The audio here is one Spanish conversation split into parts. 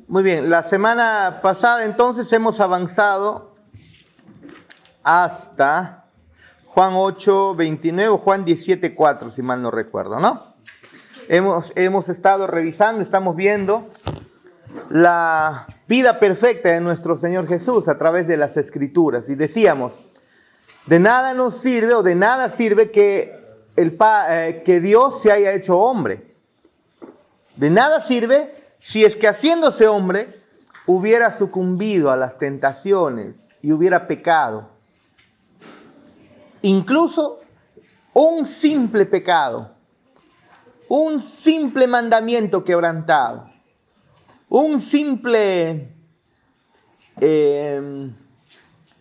Muy bien, la semana pasada entonces hemos avanzado hasta Juan 8:29 o Juan 17:4, si mal no recuerdo, ¿no? Hemos estado revisando, estamos viendo la vida perfecta de nuestro Señor Jesús a través de las Escrituras. Y decíamos, de nada nos sirve o de nada sirve que Dios se haya hecho hombre. De nada sirve si es que haciéndose hombre hubiera sucumbido a las tentaciones y hubiera pecado. Incluso un simple pecado, un simple mandamiento quebrantado, un simple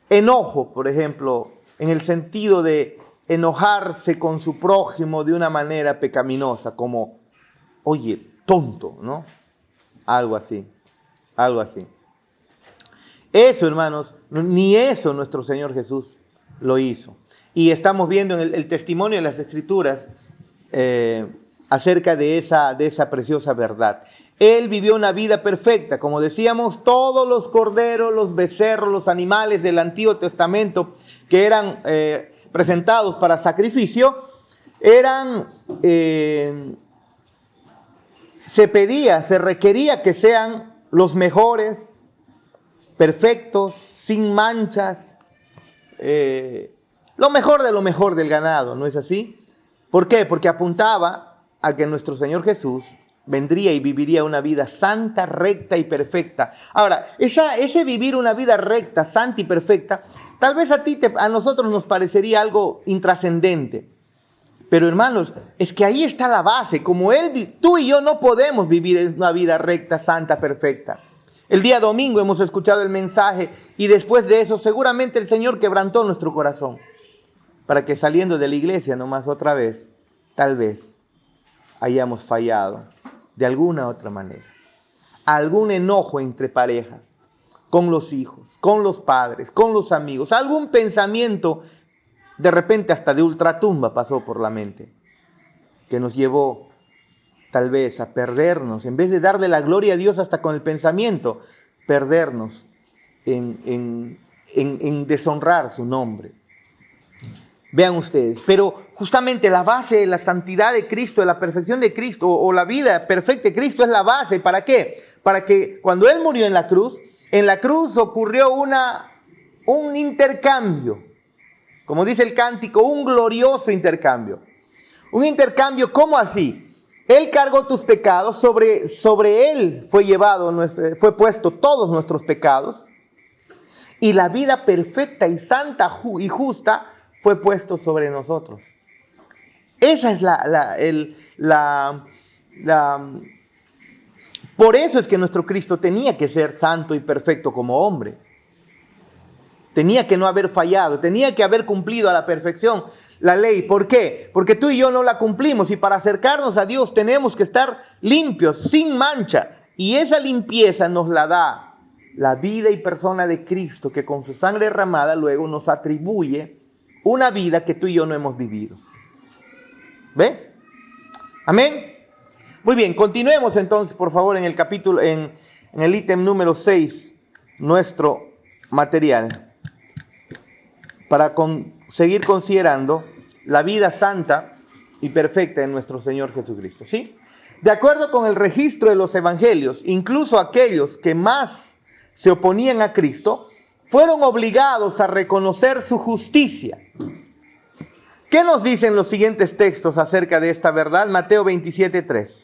enojo, por ejemplo, en el sentido de enojarse con su prójimo de una manera pecaminosa, como, oye, tonto, ¿no? Algo así, algo así. Eso, hermanos, ni eso nuestro Señor Jesús lo hizo. Y estamos viendo en el testimonio de las Escrituras acerca de esa preciosa verdad. Él vivió una vida perfecta. Como decíamos, todos los corderos, los becerros, los animales del Antiguo Testamento que eran presentados para sacrificio, se requería que sean los mejores, perfectos, sin manchas, lo mejor del ganado, ¿no es así? ¿Por qué? Porque apuntaba a que nuestro Señor Jesús vendría y viviría una vida santa, recta y perfecta. Ahora, ese vivir una vida recta, santa y perfecta, tal vez a nosotros nos parecería algo intrascendente. Pero hermanos, es que ahí está la base. Como tú y yo no podemos vivir una vida recta, santa, perfecta. El día domingo hemos escuchado el mensaje y después de eso seguramente el Señor quebrantó nuestro corazón para que saliendo de la iglesia nomás otra vez, tal vez hayamos fallado de alguna otra manera. Algún enojo entre parejas, con los hijos, con los padres, con los amigos, algún pensamiento de repente hasta de ultratumba pasó por la mente, que nos llevó tal vez a perdernos, en vez de darle la gloria a Dios hasta con el pensamiento, perdernos en deshonrar su nombre. Vean ustedes, pero justamente la base de la santidad de Cristo, de la perfección de Cristo, o la vida perfecta de Cristo es la base. ¿Para qué? Para que cuando Él murió en la cruz ocurrió un intercambio. Como dice el cántico, un glorioso intercambio. Un intercambio, ¿cómo así? Él cargó tus pecados, sobre Él fue puesto todos nuestros pecados, y la vida perfecta y santa y justa fue puesto sobre nosotros. Esa es por eso es que nuestro Cristo tenía que ser santo y perfecto como hombre. Tenía que no haber fallado, tenía que haber cumplido a la perfección la ley. ¿Por qué? Porque tú y yo no la cumplimos y para acercarnos a Dios tenemos que estar limpios, sin mancha. Y esa limpieza nos la da la vida y persona de Cristo, que con su sangre derramada luego nos atribuye una vida que tú y yo no hemos vivido. ¿Ve? Amén. Muy bien, continuemos entonces, por favor, en el capítulo, en el ítem número 6, nuestro material, para seguir considerando la vida santa y perfecta de nuestro Señor Jesucristo, ¿sí? De acuerdo con el registro de los evangelios, incluso aquellos que más se oponían a Cristo, fueron obligados a reconocer su justicia. ¿Qué nos dicen los siguientes textos acerca de esta verdad? Mateo 27:3.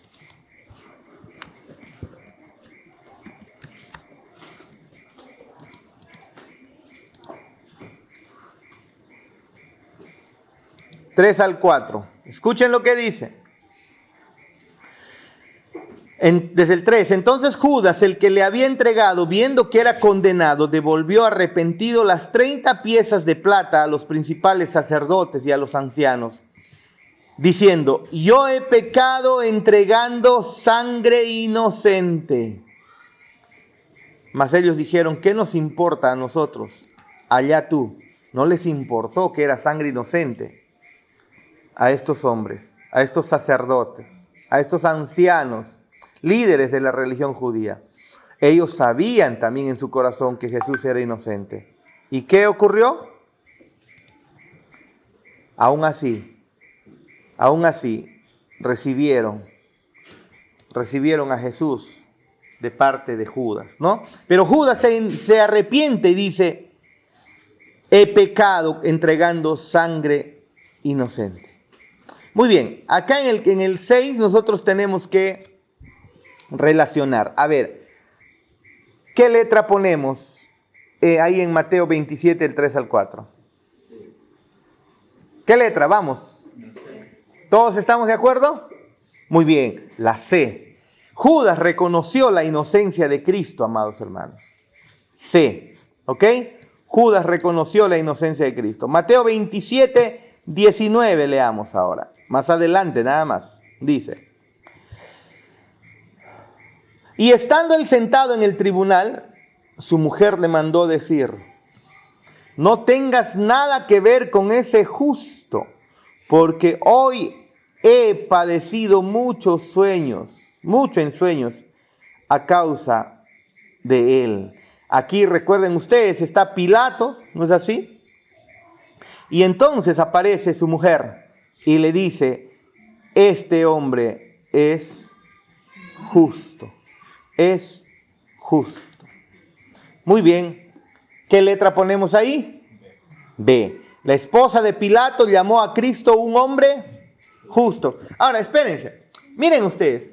Tres al 4. Escuchen lo que dice. Desde el 3. Entonces Judas, el que le había entregado, viendo que era condenado, devolvió arrepentido las 30 piezas de plata a los principales sacerdotes y a los ancianos, diciendo: yo he pecado entregando sangre inocente. Mas ellos dijeron: ¿qué nos importa a nosotros? Allá tú. No les importó que era sangre inocente a estos hombres, a estos sacerdotes, a estos ancianos, líderes de la religión judía. Ellos sabían también en su corazón que Jesús era inocente. ¿Y qué ocurrió? Aún así, recibieron a Jesús de parte de Judas, ¿no? Pero Judas se arrepiente y dice, he pecado entregando sangre inocente. Muy bien, acá en el 6 nosotros tenemos que relacionar. A ver, ¿qué letra ponemos ahí en Mateo 27, el 3 al 4? ¿Qué letra? Vamos. ¿Todos estamos de acuerdo? Muy bien, la C. Judas reconoció la inocencia de Cristo, amados hermanos. C, ¿ok? Judas reconoció la inocencia de Cristo. Mateo 27, 19 leamos ahora. Más adelante, nada más. Dice. Y estando él sentado en el tribunal, su mujer le mandó decir, no tengas nada que ver con ese justo, porque hoy he padecido mucho en sueños, a causa de él. Aquí recuerden ustedes, está Pilatos, ¿no es así? Y entonces aparece su mujer y le dice, este hombre es justo, es justo. Muy bien, ¿qué letra ponemos ahí? B. La esposa de Pilato llamó a Cristo un hombre justo. Ahora, espérense, miren ustedes,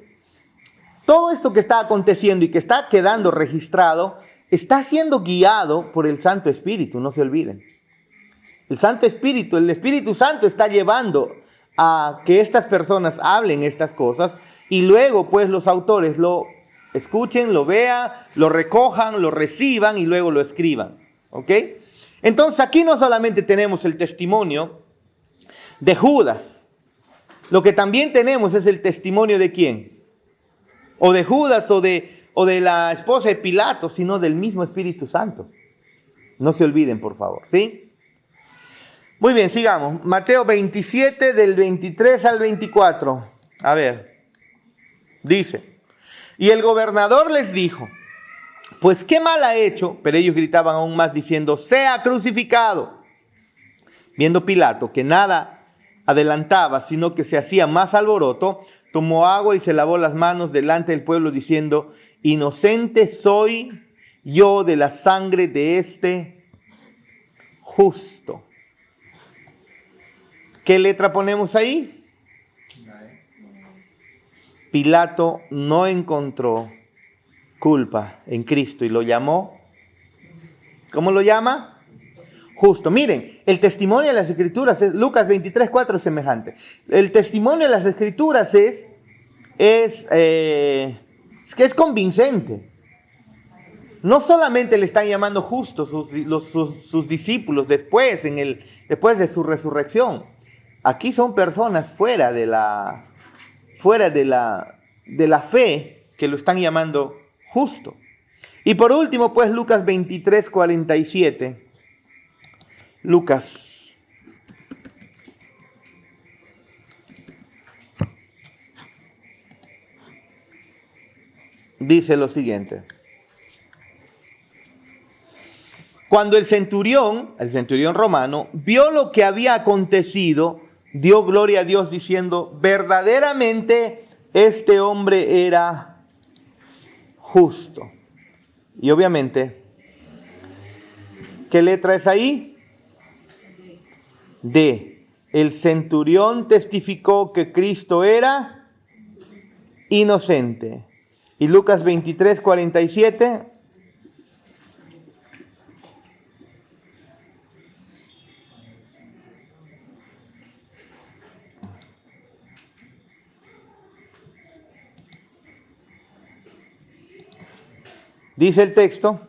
todo esto que está aconteciendo y que está quedando registrado, está siendo guiado por el Santo Espíritu, no se olviden. El Santo Espíritu, el Espíritu Santo está llevando a que estas personas hablen estas cosas y luego pues los autores lo escuchen, lo vean, lo recojan, lo reciban y luego lo escriban. ¿Ok? Entonces aquí no solamente tenemos el testimonio de Judas, lo que también tenemos es el testimonio de ¿quién? O de Judas o de la esposa de Pilato, sino del mismo Espíritu Santo. No se olviden, por favor, ¿sí? Muy bien, sigamos. Mateo 27, del 23 al 24. A ver, dice, y el gobernador les dijo, pues qué mal ha hecho, pero ellos gritaban aún más diciendo, sea crucificado. Viendo Pilato que nada adelantaba, sino que se hacía más alboroto, tomó agua y se lavó las manos delante del pueblo diciendo, inocente soy yo de la sangre de este justo. ¿Qué letra ponemos ahí? Pilato no encontró culpa en Cristo y lo llamó, ¿cómo lo llama? Justo. Miren, el testimonio de las Escrituras, Lucas 23, 4 es semejante. El testimonio de las Escrituras es que es convincente. No solamente le están llamando justos sus discípulos después de su resurrección. Aquí son personas fuera de la fe que lo están llamando justo. Y por último, pues Lucas 23, 47. Lucas. Dice lo siguiente. Cuando el centurión romano, vio lo que había acontecido, dio gloria a Dios diciendo, verdaderamente este hombre era justo. Y obviamente, ¿qué letra es ahí? D. El centurión testificó que Cristo era inocente. Y Lucas 23, 47. Dice el texto.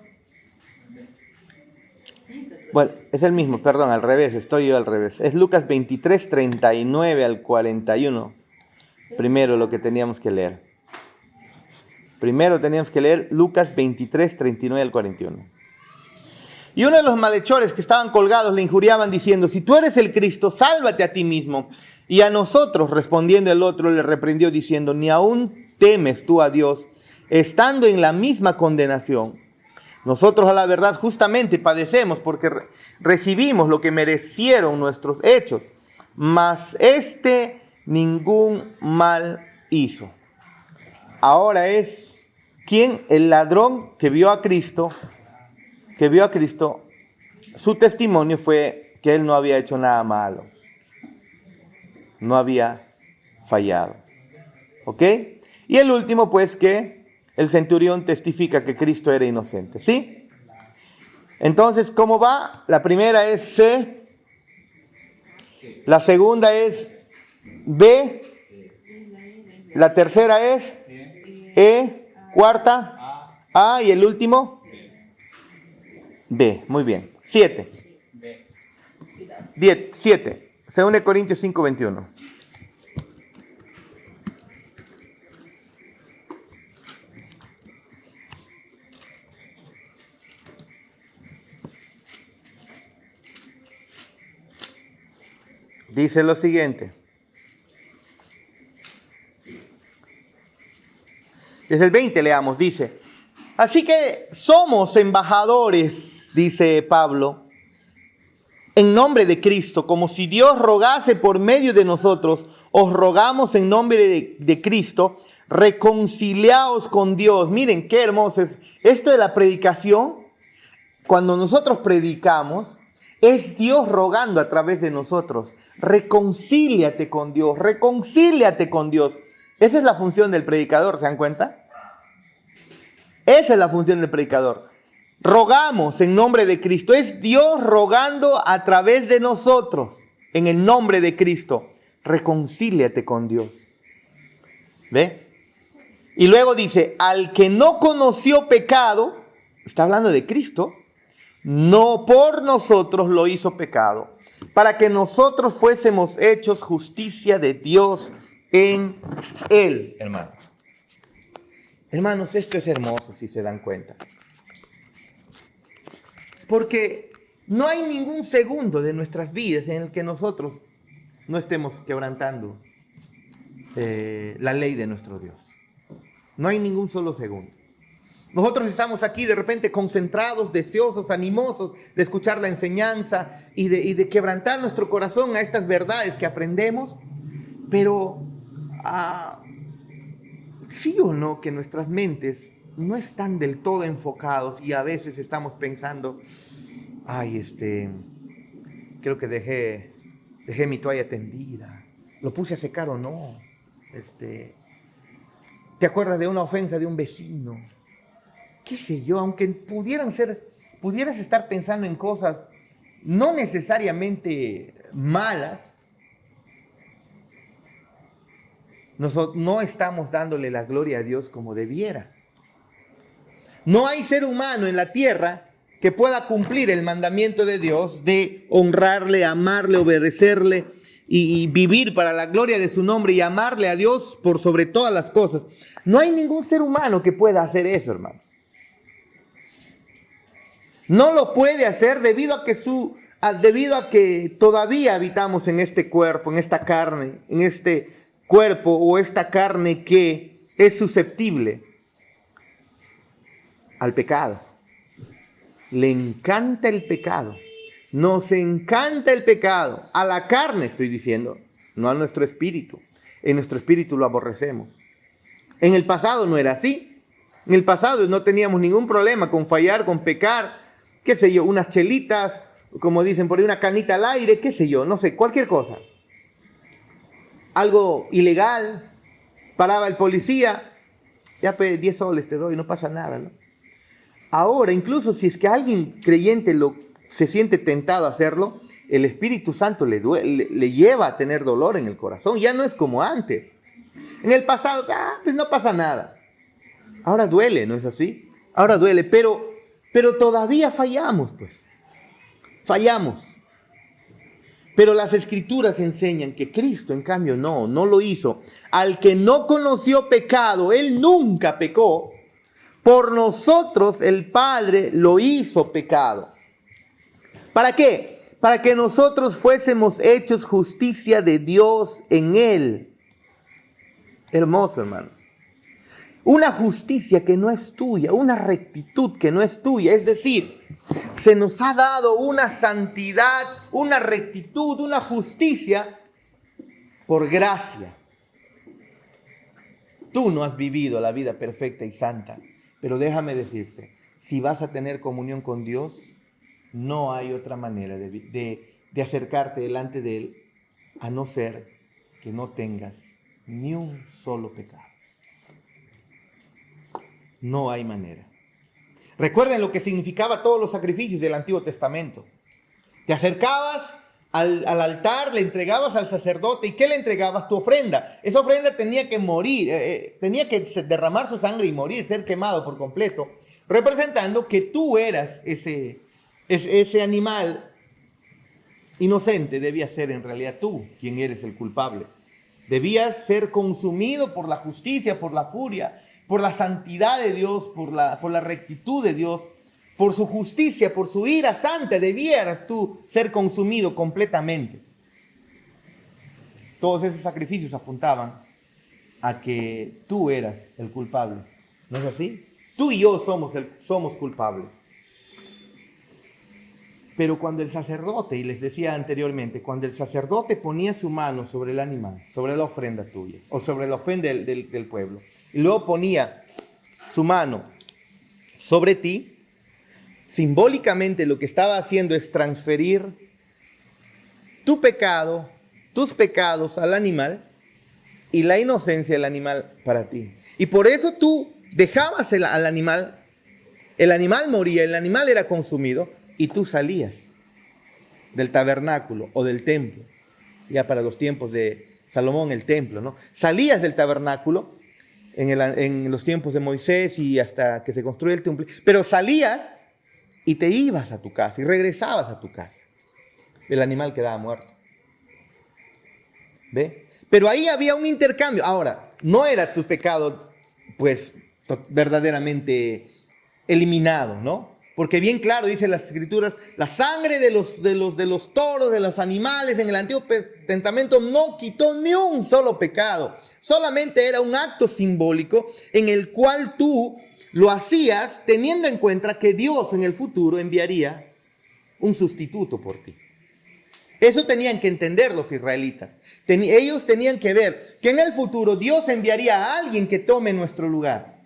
Bueno, es el mismo, perdón, al revés, estoy yo al revés. Es Lucas 23, 39 al 41. Primero lo que teníamos que leer. Primero teníamos que leer Lucas 23, 39 al 41. Y uno de los malhechores que estaban colgados le injuriaban diciendo, si tú eres el Cristo, sálvate a ti mismo. Y a nosotros, respondiendo el otro, le reprendió diciendo, ni aún temes tú a Dios, estando en la misma condenación. Nosotros a la verdad justamente padecemos porque recibimos lo que merecieron nuestros hechos, mas ningún mal hizo. Ahora es ¿quién? El ladrón que vio a Cristo, su testimonio fue que él no había hecho nada malo, no había fallado. ¿Ok? Y el último, pues, que el centurión testifica que Cristo era inocente. ¿Sí? Entonces, ¿cómo va? La primera es C. La segunda es B. La tercera es E. Cuarta A. Y el último B. Muy bien. 7. 7. 2 Corintios 5:21. Dice lo siguiente. Desde el 20 leamos, dice: así que somos embajadores, dice Pablo, en nombre de Cristo, como si Dios rogase por medio de nosotros. Os rogamos en nombre de Cristo, reconciliaos con Dios. Miren qué hermoso es esto de la predicación. Cuando nosotros predicamos, es Dios rogando a través de nosotros. Reconcíliate con Dios, reconcíliate con Dios. Esa es la función del predicador, ¿se dan cuenta? Esa es la función del predicador. Rogamos en nombre de Cristo. Es Dios rogando a través de nosotros, en el nombre de Cristo. Reconcíliate con Dios. ¿Ve? Y luego dice, al que no conoció pecado, está hablando de Cristo, no por nosotros lo hizo pecado, para que nosotros fuésemos hechos justicia de Dios en Él, hermanos. Hermanos, esto es hermoso si se dan cuenta. Porque no hay ningún segundo de nuestras vidas en el que nosotros no estemos quebrantando la ley de nuestro Dios. No hay ningún solo segundo. Nosotros estamos aquí de repente concentrados, deseosos, animosos de escuchar la enseñanza y de quebrantar nuestro corazón a estas verdades que aprendemos. Pero sí o no que nuestras mentes no están del todo enfocados y a veces estamos pensando, creo que dejé mi toalla tendida, lo puse a secar o no, ¿te acuerdas de una ofensa de un vecino? ¿Qué sé yo? Aunque pudieras estar pensando en cosas no necesariamente malas, no estamos dándole la gloria a Dios como debiera. No hay ser humano en la tierra que pueda cumplir el mandamiento de Dios de honrarle, amarle, obedecerle y vivir para la gloria de su nombre y amarle a Dios por sobre todas las cosas. No hay ningún ser humano que pueda hacer eso, hermanos. No lo puede hacer debido a que todavía habitamos en este cuerpo, en esta carne, en este cuerpo o esta carne que es susceptible al pecado. Le encanta el pecado. Nos encanta el pecado. A la carne estoy diciendo, no a nuestro espíritu. En nuestro espíritu lo aborrecemos. En el pasado no era así. En el pasado no teníamos ningún problema con fallar, con pecar, qué sé yo, unas chelitas, como dicen por ahí, una canita al aire, qué sé yo, no sé, cualquier cosa. Algo ilegal, paraba el policía, ya 10 soles te doy, no pasa nada, ¿no? Ahora, incluso si es que alguien creyente se siente tentado a hacerlo, el Espíritu Santo le lleva a tener dolor en el corazón. Ya no es como antes. En el pasado, pues no pasa nada. Ahora duele, ¿no es así? Ahora duele, pero todavía fallamos, pues. Fallamos. Pero las Escrituras enseñan que Cristo, en cambio, no lo hizo. Al que no conoció pecado, Él nunca pecó. Por nosotros el Padre lo hizo pecado. ¿Para qué? Para que nosotros fuésemos hechos justicia de Dios en Él. Hermoso, hermanos. una justicia que no es tuya, una rectitud que no es tuya. Es decir, se nos ha dado una santidad, una rectitud, una justicia por gracia. Tú no has vivido la vida perfecta y santa, pero déjame decirte, si vas a tener comunión con Dios, no hay otra manera de acercarte delante de Él, a no ser que no tengas ni un solo pecado. No hay manera. Recuerden lo que significaba todos los sacrificios del Antiguo Testamento. Te acercabas al altar, le entregabas al sacerdote. ¿Y qué le entregabas? Tu ofrenda. Esa ofrenda tenía que morir, tenía que derramar su sangre y morir, ser quemado por completo, representando que tú eras ese animal inocente. Debías ser en realidad tú quien eres el culpable. Debías ser consumido por la justicia, por la furia, por la santidad de Dios, por la rectitud de Dios, por su justicia, por su ira santa. Debieras tú ser consumido completamente. Todos esos sacrificios apuntaban a que tú eras el culpable. ¿No es así? Tú y yo somos culpables. Pero cuando el sacerdote, y les decía anteriormente, cuando el sacerdote ponía su mano sobre el animal, sobre la ofrenda tuya, o sobre la ofrenda del pueblo, y luego ponía su mano sobre ti, simbólicamente lo que estaba haciendo es transferir tu pecado, tus pecados al animal, y la inocencia del animal para ti. Y por eso tú dejabas al animal, el animal moría, el animal era consumido, y tú salías del tabernáculo o del templo, ya para los tiempos de Salomón el templo, ¿no? Salías del tabernáculo en los tiempos de Moisés y hasta que se construyó el templo, pero salías y te ibas a tu casa y regresabas a tu casa. El animal quedaba muerto. ¿Ve? Pero ahí había un intercambio. Ahora, no era tu pecado, pues, verdaderamente eliminado, ¿no? Porque bien claro dice las Escrituras, la sangre de los toros, de los animales en el Antiguo Testamento no quitó ni un solo pecado. Solamente era un acto simbólico en el cual tú lo hacías teniendo en cuenta que Dios en el futuro enviaría un sustituto por ti. Eso tenían que entender los israelitas. Ellos tenían que ver que en el futuro Dios enviaría a alguien que tome nuestro lugar.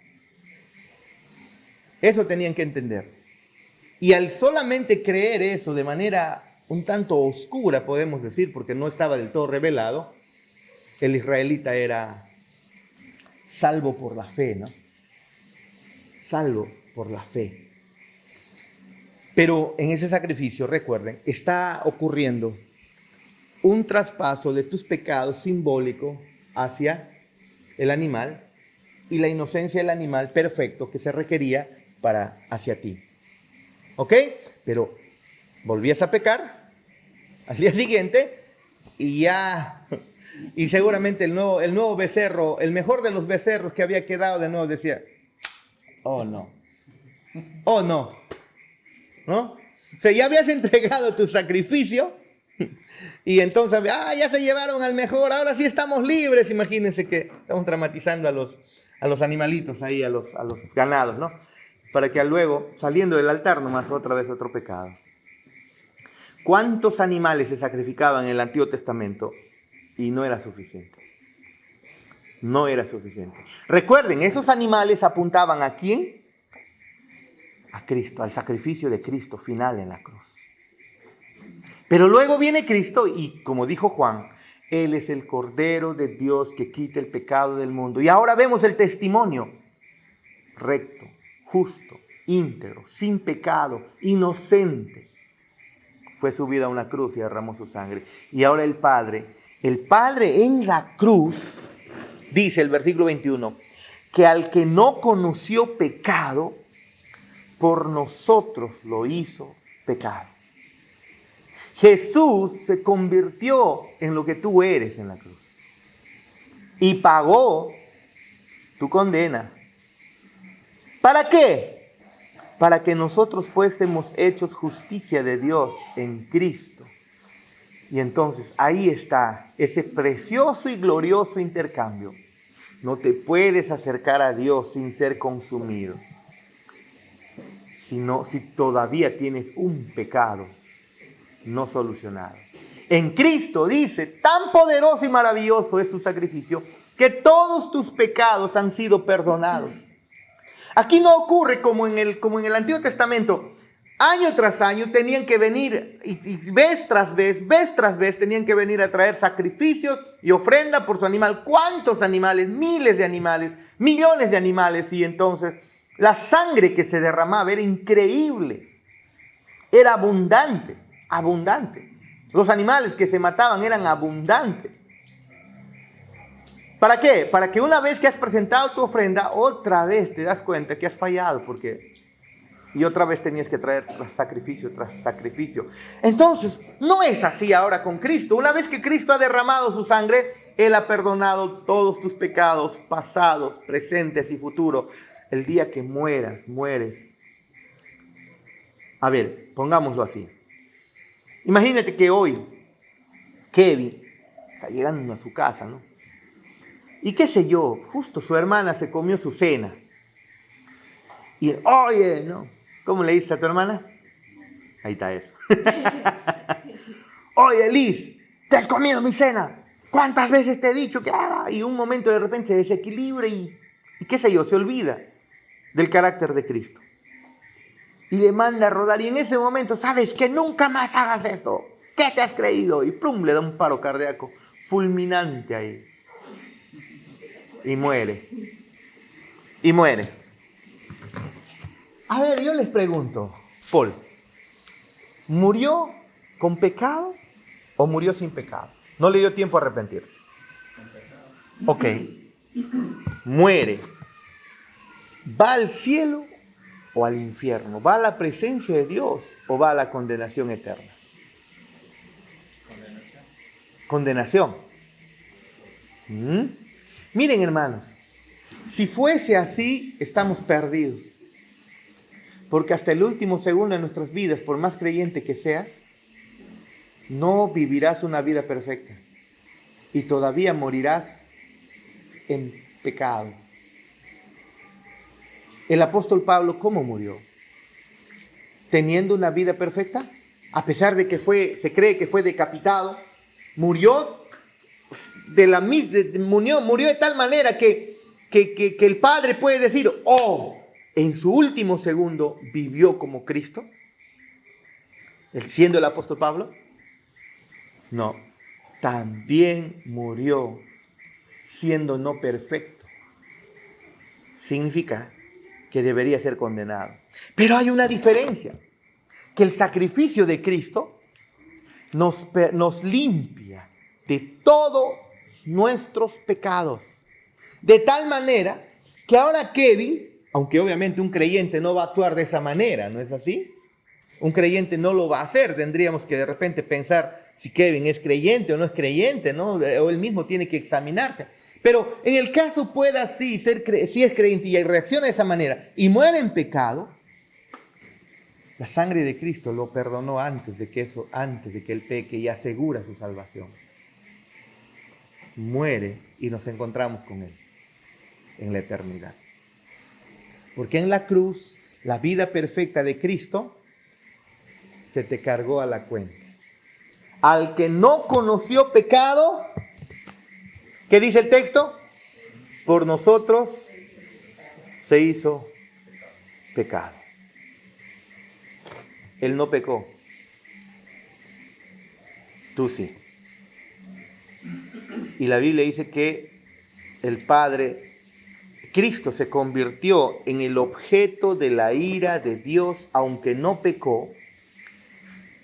Eso tenían que entender. Y al solamente creer eso de manera un tanto oscura, podemos decir, porque no estaba del todo revelado, el israelita era salvo por la fe, ¿no? Salvo por la fe. Pero en ese sacrificio, recuerden, está ocurriendo un traspaso de tus pecados simbólico hacia el animal y la inocencia del animal perfecto que se requería hacia ti. ¿Ok? Pero volvías a pecar al día siguiente y seguramente el nuevo becerro, el mejor de los becerros que había quedado de nuevo decía, oh no, ¿no? O sea, ya habías entregado tu sacrificio y entonces, ya se llevaron al mejor, ahora sí estamos libres. Imagínense que estamos dramatizando a los animalitos ahí, a los ganados, ¿no? Para que luego, saliendo del altar, nomás otra vez otro pecado. ¿Cuántos animales se sacrificaban en el Antiguo Testamento? Y no era suficiente. No era suficiente. Recuerden, esos animales apuntaban ¿a quién? A Cristo, al sacrificio de Cristo final en la cruz. Pero luego viene Cristo y, como dijo Juan, Él es el Cordero de Dios que quita el pecado del mundo. Y ahora vemos el testimonio recto, justo, íntegro, sin pecado, inocente. Fue subido a una cruz y derramó su sangre. Y ahora el Padre en la cruz, dice el versículo 21, que al que no conoció pecado, por nosotros lo hizo pecado. Jesús se convirtió en lo que tú eres en la cruz. Y pagó tu condena. ¿Para qué? Para que nosotros fuésemos hechos justicia de Dios en Cristo. Y entonces ahí está ese precioso y glorioso intercambio. No te puedes acercar a Dios sin ser consumido. Si todavía tienes un pecado no solucionado. En Cristo, dice, tan poderoso y maravilloso es su sacrificio, que todos tus pecados han sido perdonados. Aquí no ocurre como en el Antiguo Testamento. Año tras año tenían que venir, y vez tras vez, tenían que venir a traer sacrificios y ofrenda por su animal. ¿Cuántos animales? Miles de animales, millones de animales. Y entonces la sangre que se derramaba era increíble, era abundante, abundante. Los animales que se mataban eran abundantes. ¿Para qué? Para que una vez que has presentado tu ofrenda, otra vez te das cuenta que has fallado, y otra vez tenías que traer tras sacrificio tras sacrificio. Entonces, no es así ahora con Cristo. Una vez que Cristo ha derramado su sangre, Él ha perdonado todos tus pecados pasados, presentes y futuros. El día que mueres. A ver, pongámoslo así. Imagínate que hoy Kevin está llegando a su casa, ¿no? Y qué sé yo, justo su hermana se comió su cena. Y, oye, ¿no? ¿Cómo le dices a tu hermana? Ahí está eso. Oye, Liz, te has comido mi cena. ¿Cuántas veces te he dicho que haga? Y un momento de repente se desequilibra y qué sé yo, se olvida del carácter de Cristo. Y le manda a rodar. Y en ese momento, ¿sabes qué? Nunca más hagas esto. ¿Qué te has creído? Y plum, le da un paro cardíaco fulminante ahí. Y muere. A ver, yo les pregunto, Paul, ¿murió con pecado o murió sin pecado? No le dio tiempo a arrepentirse. Ok, muere. ¿Va al cielo o al infierno? ¿Va a la presencia de Dios o va a la condenación eterna? Condenación. Miren, hermanos, si fuese así, estamos perdidos. Porque hasta el último segundo de nuestras vidas, por más creyente que seas, no vivirás una vida perfecta. Y todavía morirás en pecado. El apóstol Pablo, ¿cómo murió? ¿Teniendo una vida perfecta? A pesar de que se cree que fue decapitado, murió murió de tal manera que el Padre puede decir, en su último segundo vivió como Cristo, siendo el apóstol Pablo. No, también murió siendo no perfecto. Significa que debería ser condenado. Pero hay una diferencia, que el sacrificio de Cristo nos limpia de todos nuestros pecados. De tal manera que ahora Kevin, aunque obviamente un creyente no va a actuar de esa manera, ¿no es así? Un creyente no lo va a hacer. Tendríamos que de repente pensar si Kevin es creyente o no es creyente, ¿no? O él mismo tiene que examinarse. Pero en el caso pueda sí si es creyente y reacciona de esa manera y muere en pecado, la sangre de Cristo lo perdonó antes de que él peque y asegura su salvación. Muere y nos encontramos con Él en la eternidad. Porque en la cruz, la vida perfecta de Cristo se te cargó a la cuenta. Al que no conoció pecado, ¿qué dice el texto? Por nosotros se hizo pecado. Él no pecó. Tú sí. Y la Biblia dice que Cristo se convirtió en el objeto de la ira de Dios, aunque no pecó.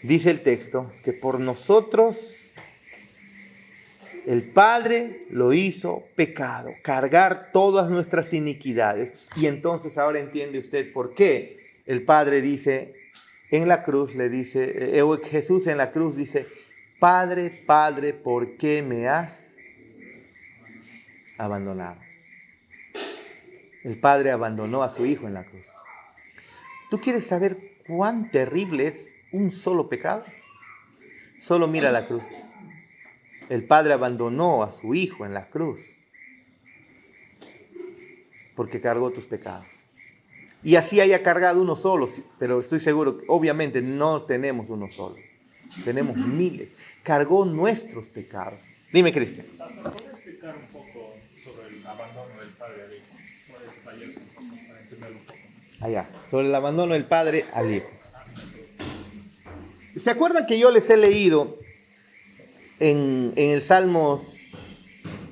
Dice el texto que por nosotros el Padre lo hizo pecado, cargar todas nuestras iniquidades. Y entonces ahora entiende usted por qué el Padre dice en la cruz, Jesús en la cruz dice, Padre, Padre, ¿por qué me has abandonado? El Padre abandonó a su Hijo en la cruz. ¿Tú quieres saber cuán terrible es un solo pecado? Solo mira la cruz. El Padre abandonó a su Hijo en la cruz. porque cargó tus pecados. Y así haya cargado uno solo, pero estoy seguro que obviamente no tenemos uno solo. Tenemos miles. Cargó nuestros pecados. Dime, Cristian. ¿Puedes explicar un poco sobre el abandono del Padre al Hijo? ¿Puedes detallarse un poco para entenderlo un poco? Allá, sobre el abandono del Padre al Hijo. ¿Se acuerdan que yo les he leído en el Salmos,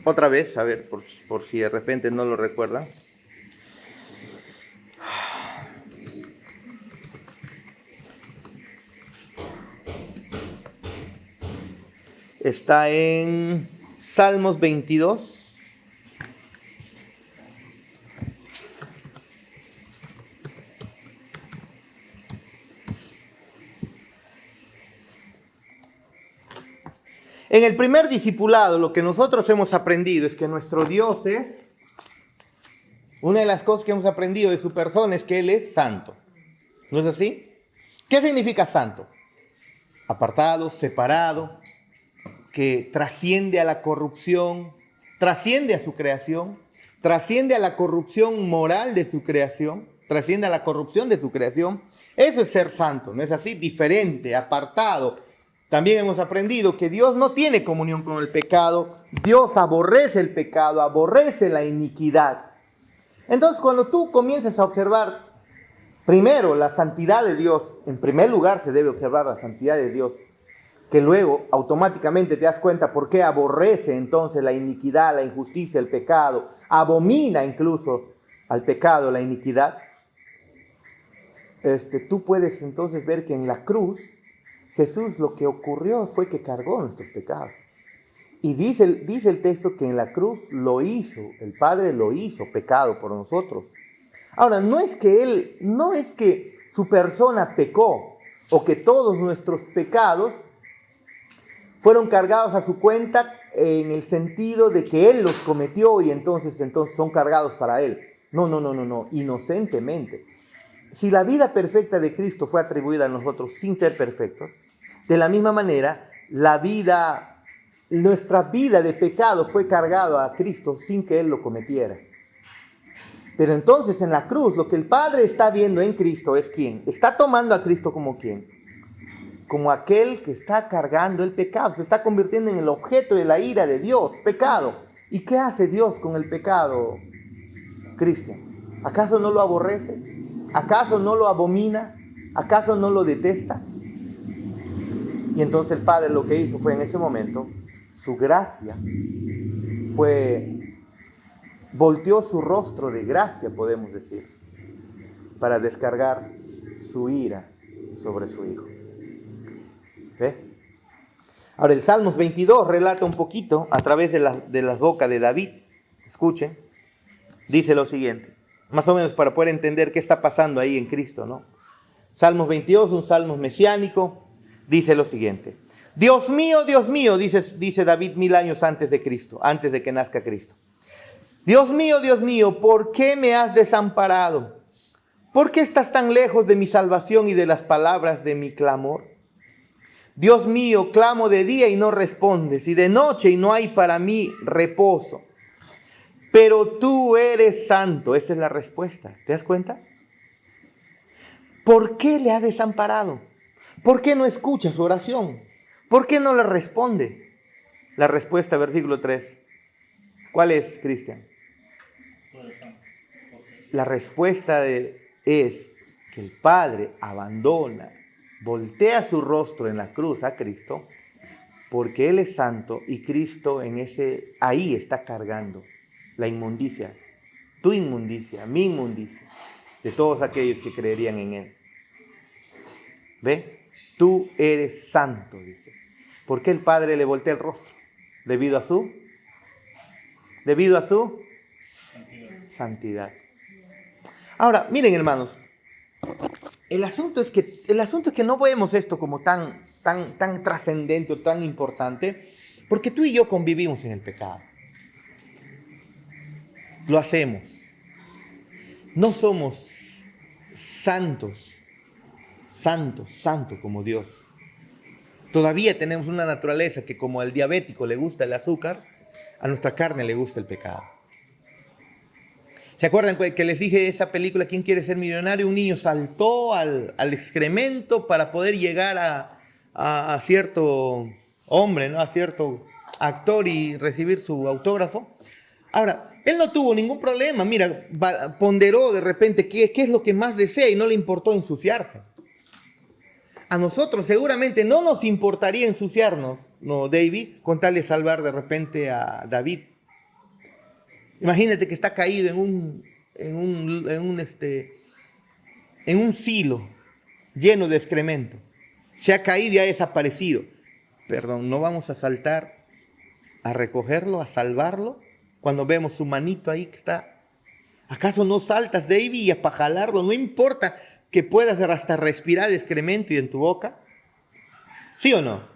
otra vez, a ver, por si de repente no lo recuerdan? Está en Salmos 22. En el primer discipulado, lo que nosotros hemos aprendido es que nuestro Dios es, una de las cosas que hemos aprendido de su persona es que Él es santo. ¿No es así? ¿Qué significa santo? Apartado, separado, que trasciende a la corrupción, trasciende a su creación, trasciende a la corrupción moral de su creación, trasciende a la corrupción de su creación. Eso es ser santo, ¿no es así? Diferente, apartado. También hemos aprendido que Dios no tiene comunión con el pecado. Dios aborrece el pecado, aborrece la iniquidad. Entonces, cuando tú comienzas a observar, primero, la santidad de Dios, en primer lugar se debe observar la santidad de Dios, que luego automáticamente te das cuenta por qué aborrece entonces la iniquidad, la injusticia, el pecado, abomina incluso al pecado, la iniquidad. Tú puedes entonces ver que en la cruz, Jesús lo que ocurrió fue que cargó nuestros pecados. Y dice el texto que en la cruz lo hizo, el Padre lo hizo pecado por nosotros. Ahora, no es que su persona pecó o que todos nuestros pecados fueron cargados a su cuenta en el sentido de que Él los cometió y entonces son cargados para Él. No, inocentemente. Si la vida perfecta de Cristo fue atribuida a nosotros sin ser perfectos, de la misma manera, nuestra vida de pecado fue cargada a Cristo sin que Él lo cometiera. Pero entonces en la cruz, lo que el Padre está viendo en Cristo es ¿quién? Está tomando a Cristo como ¿quién? Como aquel que está cargando el pecado, se está convirtiendo en el objeto de la ira de Dios, pecado. ¿Y qué hace Dios con el pecado, Cristian? ¿Acaso no lo aborrece? ¿Acaso no lo abomina? ¿Acaso no lo detesta? Y entonces el Padre lo que hizo fue en ese momento, su gracia volteó su rostro de gracia, podemos decir, para descargar su ira sobre su Hijo. ¿Ve? Ahora el Salmos 22 relata un poquito a través de las bocas de David. Escuchen, dice lo siguiente, más o menos para poder entender qué está pasando ahí en Cristo, ¿no? Salmos 22, un salmo mesiánico, dice lo siguiente. Dios mío, dice David 1000 años antes de Cristo, antes de que nazca Cristo. Dios mío, ¿por qué me has desamparado? ¿Por qué estás tan lejos de mi salvación y de las palabras de mi clamor? Dios mío, clamo de día y no respondes, y de noche y no hay para mí reposo. Pero tú eres santo. Esa es la respuesta. ¿Te das cuenta? ¿Por qué le ha desamparado? ¿Por qué no escucha su oración? ¿Por qué no le responde? La respuesta, versículo 3. ¿Cuál es, Cristian? La respuesta es que el Padre abandona, voltea su rostro en la cruz a Cristo, porque Él es santo y Cristo ahí está cargando la inmundicia, tu inmundicia, mi inmundicia, de todos aquellos que creerían en Él. ¿Ve? Tú eres santo, dice. ¿Por qué el Padre le voltea el rostro? Debido a su santidad. Ahora, miren, hermanos, el asunto es que no vemos esto como tan trascendente o tan importante, porque tú y yo convivimos en el pecado. Lo hacemos. No somos santos como Dios. Todavía tenemos una naturaleza que, como al diabético le gusta el azúcar, a nuestra carne le gusta el pecado. ¿Se acuerdan que les dije esa película, ¿Quién quiere ser millonario? Un niño saltó al excremento para poder llegar a cierto hombre, ¿no? A cierto actor y recibir su autógrafo. Ahora, él no tuvo ningún problema, mira, ponderó de repente qué es lo que más desea y no le importó ensuciarse. A nosotros seguramente no nos importaría ensuciarnos, ¿no, David? Con tal de salvar de repente a David. Imagínate que está caído en un silo lleno de excremento. Se ha caído y ha desaparecido. Perdón, ¿no vamos a saltar a recogerlo, a salvarlo? Cuando vemos su manito ahí que está. ¿Acaso no saltas, David, y para jalarlo? No importa que puedas hasta respirar excremento y en tu boca. ¿Sí o no?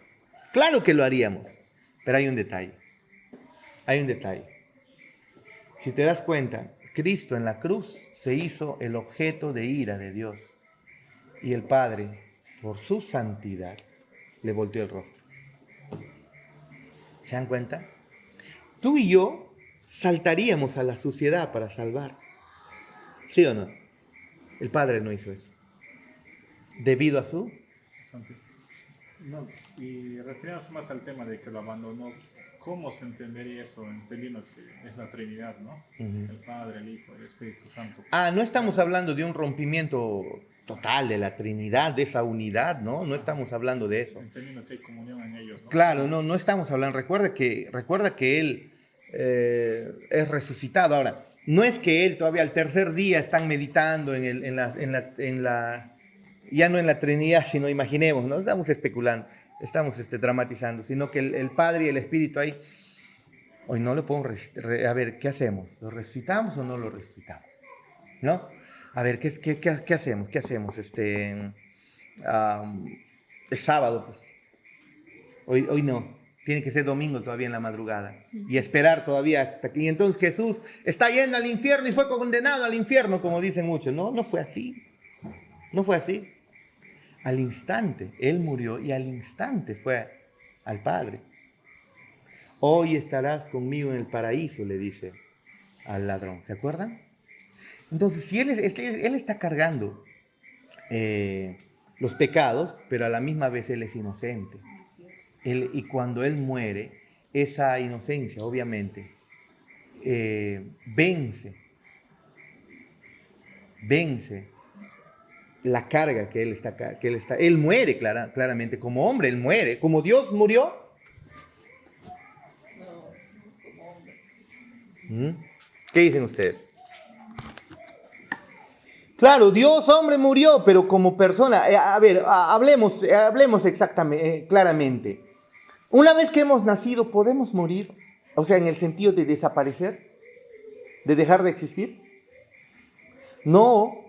Claro que lo haríamos. Pero hay un detalle. Hay un detalle. Si te das cuenta, Cristo en la cruz se hizo el objeto de ira de Dios. Y el Padre, por su santidad, le volteó el rostro. ¿Se dan cuenta? Tú y yo saltaríamos a la suciedad para salvar. ¿Sí o no? El Padre no hizo eso. Debido a su... No, y refiriéndose más al tema de que lo abandonó, ¿cómo se entendería eso entendiendo que es la Trinidad, ¿no? Uh-huh. El Padre, el Hijo, el Espíritu Santo. No estamos hablando de un rompimiento total de la Trinidad, de esa unidad, ¿no? No estamos hablando de eso. Entendiendo que hay comunión en ellos, ¿no? Claro, no estamos hablando. Recuerda que Él es resucitado. Ahora, no es que Él todavía al tercer día están meditando ya no en la Trinidad, sino imaginemos, no estamos especulando, estamos dramatizando, sino que el Padre y el Espíritu ahí, hoy no lo podemos a ver, ¿qué hacemos? ¿Lo resucitamos o no lo resucitamos? ¿No? A ver, ¿qué hacemos? ¿Qué hacemos? Es sábado, pues. Hoy no, tiene que ser domingo todavía en la madrugada, y esperar todavía hasta que... Y entonces Jesús está yendo al infierno y fue condenado al infierno, como dicen muchos. No fue así. No fue así. Al instante, Él murió y al instante fue al Padre. Hoy estarás conmigo en el paraíso, le dice al ladrón. ¿Se acuerdan? Entonces, si Él está cargando los pecados, pero a la misma vez Él es inocente. Y cuando Él muere, esa inocencia, obviamente, vence la carga que él muere claramente como hombre, Él muere, como Dios murió. No, como hombre. ¿Qué dicen ustedes? Claro, Dios hombre murió, pero como persona, hablemos exactamente, claramente. Una vez que hemos nacido, ¿podemos morir? O sea, en el sentido de desaparecer, de dejar de existir. No.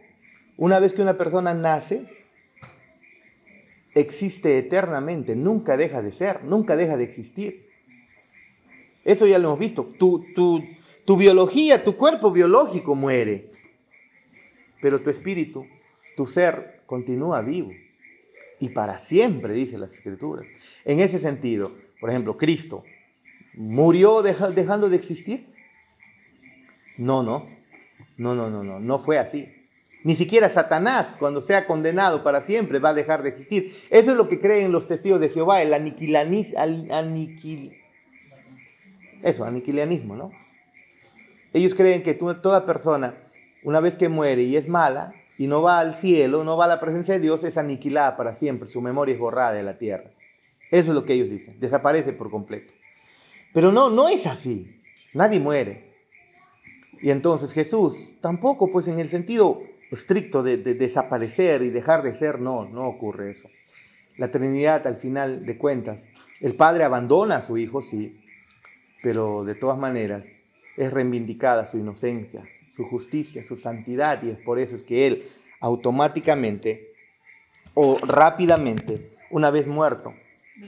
Una vez que una persona nace, existe eternamente, nunca deja de ser, nunca deja de existir. Eso ya lo hemos visto. Tu biología, tu cuerpo biológico muere, pero tu espíritu, tu ser, continúa vivo. Y para siempre, dicen las Escrituras. En ese sentido, por ejemplo, Cristo, ¿murió dejando de existir? No fue así. Ni siquiera Satanás, cuando sea condenado para siempre, va a dejar de existir. Eso es lo que creen los testigos de Jehová, el aniquilanismo, ¿no? Ellos creen que toda persona, una vez que muere y es mala, y no va al cielo, no va a la presencia de Dios, es aniquilada para siempre, su memoria es borrada de la tierra. Eso es lo que ellos dicen, desaparece por completo. Pero no es así, nadie muere. Y entonces Jesús tampoco, pues en el sentido estricto de desaparecer y dejar de ser, no ocurre eso. La Trinidad, al final de cuentas, el Padre abandona a su Hijo, sí, pero de todas maneras es reivindicada su inocencia, su justicia, su santidad, y es por eso es que Él automáticamente o rápidamente, una vez muerto,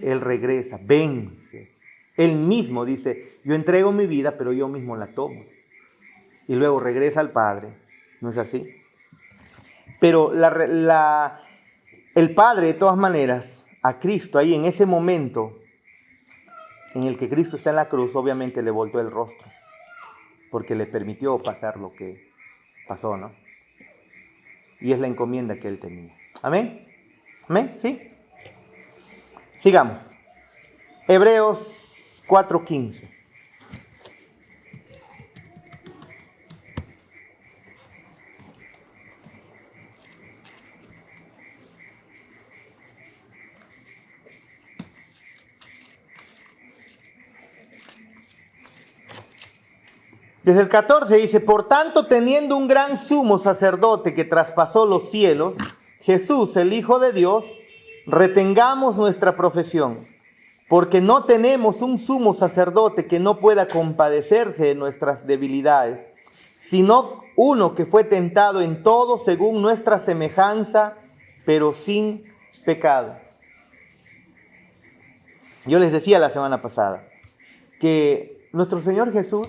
Él regresa, vence. Él mismo dice, yo entrego mi vida, pero yo mismo la tomo. Y luego regresa al Padre, ¿no es así? Pero el Padre, de todas maneras, a Cristo, ahí en ese momento en el que Cristo está en la cruz, obviamente le volteó el rostro, porque le permitió pasar lo que pasó, ¿no? Y es la encomienda que él tenía. ¿Amén? ¿Amén? ¿Sí? Sigamos. Hebreos 4:15. Desde el 14 dice, por tanto, teniendo un gran sumo sacerdote que traspasó los cielos, Jesús, el Hijo de Dios, retengamos nuestra profesión, porque no tenemos un sumo sacerdote que no pueda compadecerse de nuestras debilidades, sino uno que fue tentado en todo según nuestra semejanza, pero sin pecado. Yo les decía la semana pasada que nuestro Señor Jesús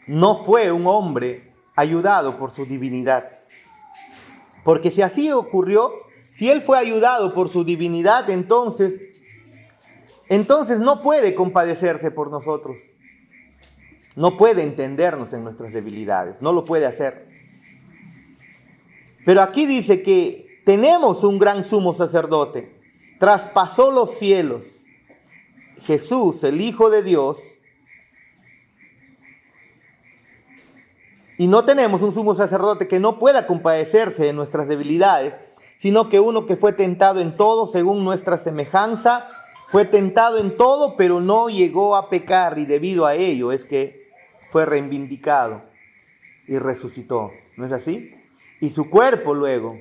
no fue un hombre ayudado por su divinidad. Porque si así ocurrió, si Él fue ayudado por su divinidad, entonces no puede compadecerse por nosotros. No puede entendernos en nuestras debilidades. No lo puede hacer. Pero aquí dice que tenemos un gran sumo sacerdote. Traspasó los cielos. Jesús, el Hijo de Dios. Y no tenemos un sumo sacerdote que no pueda compadecerse de nuestras debilidades, sino que uno que fue tentado en todo según nuestra semejanza, fue tentado en todo, pero no llegó a pecar, y debido a ello es que fue reivindicado y resucitó. ¿No es así? Y su cuerpo luego,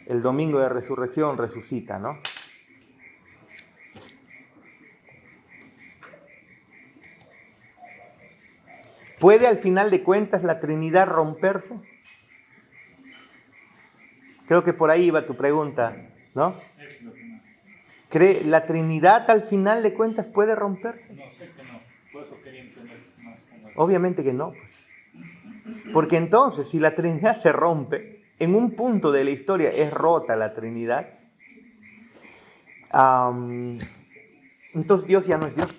el domingo de resurrección, resucita, ¿no? ¿Puede al final de cuentas la Trinidad romperse? Creo que por ahí iba tu pregunta, ¿no? ¿La Trinidad al final de cuentas puede romperse? No, sé que no. Por eso quería entender más. Obviamente que no, pues. Porque entonces, si la Trinidad se rompe, en un punto de la historia es rota la Trinidad, entonces Dios ya no es Dios.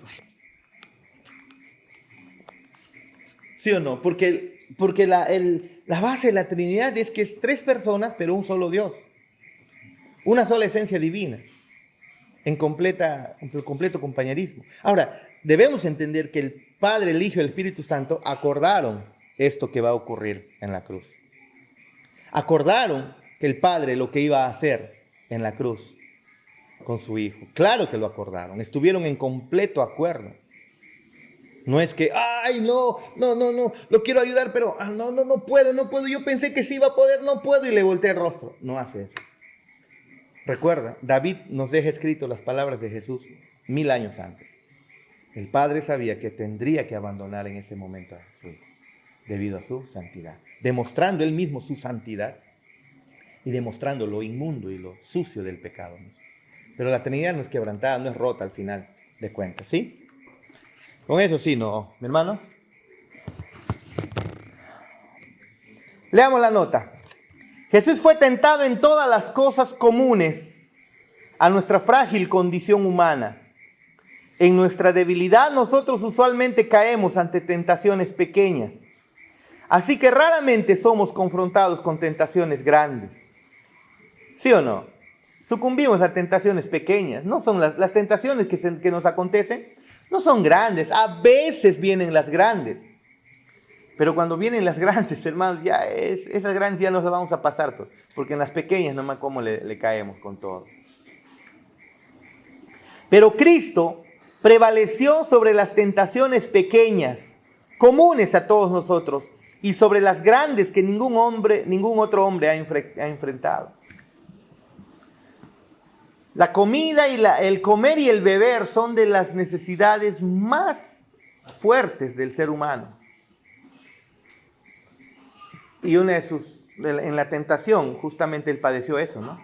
¿Sí o no? Porque la base de la Trinidad es que es tres personas, pero un solo Dios. Una sola esencia divina, en completo compañerismo. Ahora, debemos entender que el Padre, el Hijo y el Espíritu Santo acordaron esto que va a ocurrir en la cruz. Acordaron que el Padre lo que iba a hacer en la cruz con su Hijo. Claro que lo acordaron, estuvieron en completo acuerdo. No es que, ay, no, lo quiero ayudar, pero no puedo, yo pensé que sí iba a poder, no puedo, y le volteé el rostro. No hace eso. Recuerda, David nos deja escrito las palabras de Jesús 1000 años antes. El Padre sabía que tendría que abandonar en ese momento a su Hijo, debido a su santidad, demostrando él mismo su santidad y demostrando lo inmundo y lo sucio del pecado mismo. Pero la Trinidad no es quebrantada, no es rota al final de cuentas, ¿sí? Con eso sí, no, mi hermano. Leamos la nota. Jesús fue tentado en todas las cosas comunes a nuestra frágil condición humana. En nuestra debilidad nosotros usualmente caemos ante tentaciones pequeñas. Así que raramente somos confrontados con tentaciones grandes. ¿Sí o no? Sucumbimos a tentaciones pequeñas. No son las tentaciones que nos acontecen. No son grandes, a veces vienen las grandes. Pero cuando vienen las grandes, hermanos, esas grandes ya nos las vamos a pasar, pues, porque en las pequeñas nomás cómo le caemos con todo. Pero Cristo prevaleció sobre las tentaciones pequeñas, comunes a todos nosotros, y sobre las grandes que ningún otro hombre ha enfrentado. La comida y el comer y el beber son de las necesidades más fuertes del ser humano. Y en la tentación, justamente él padeció eso, ¿no?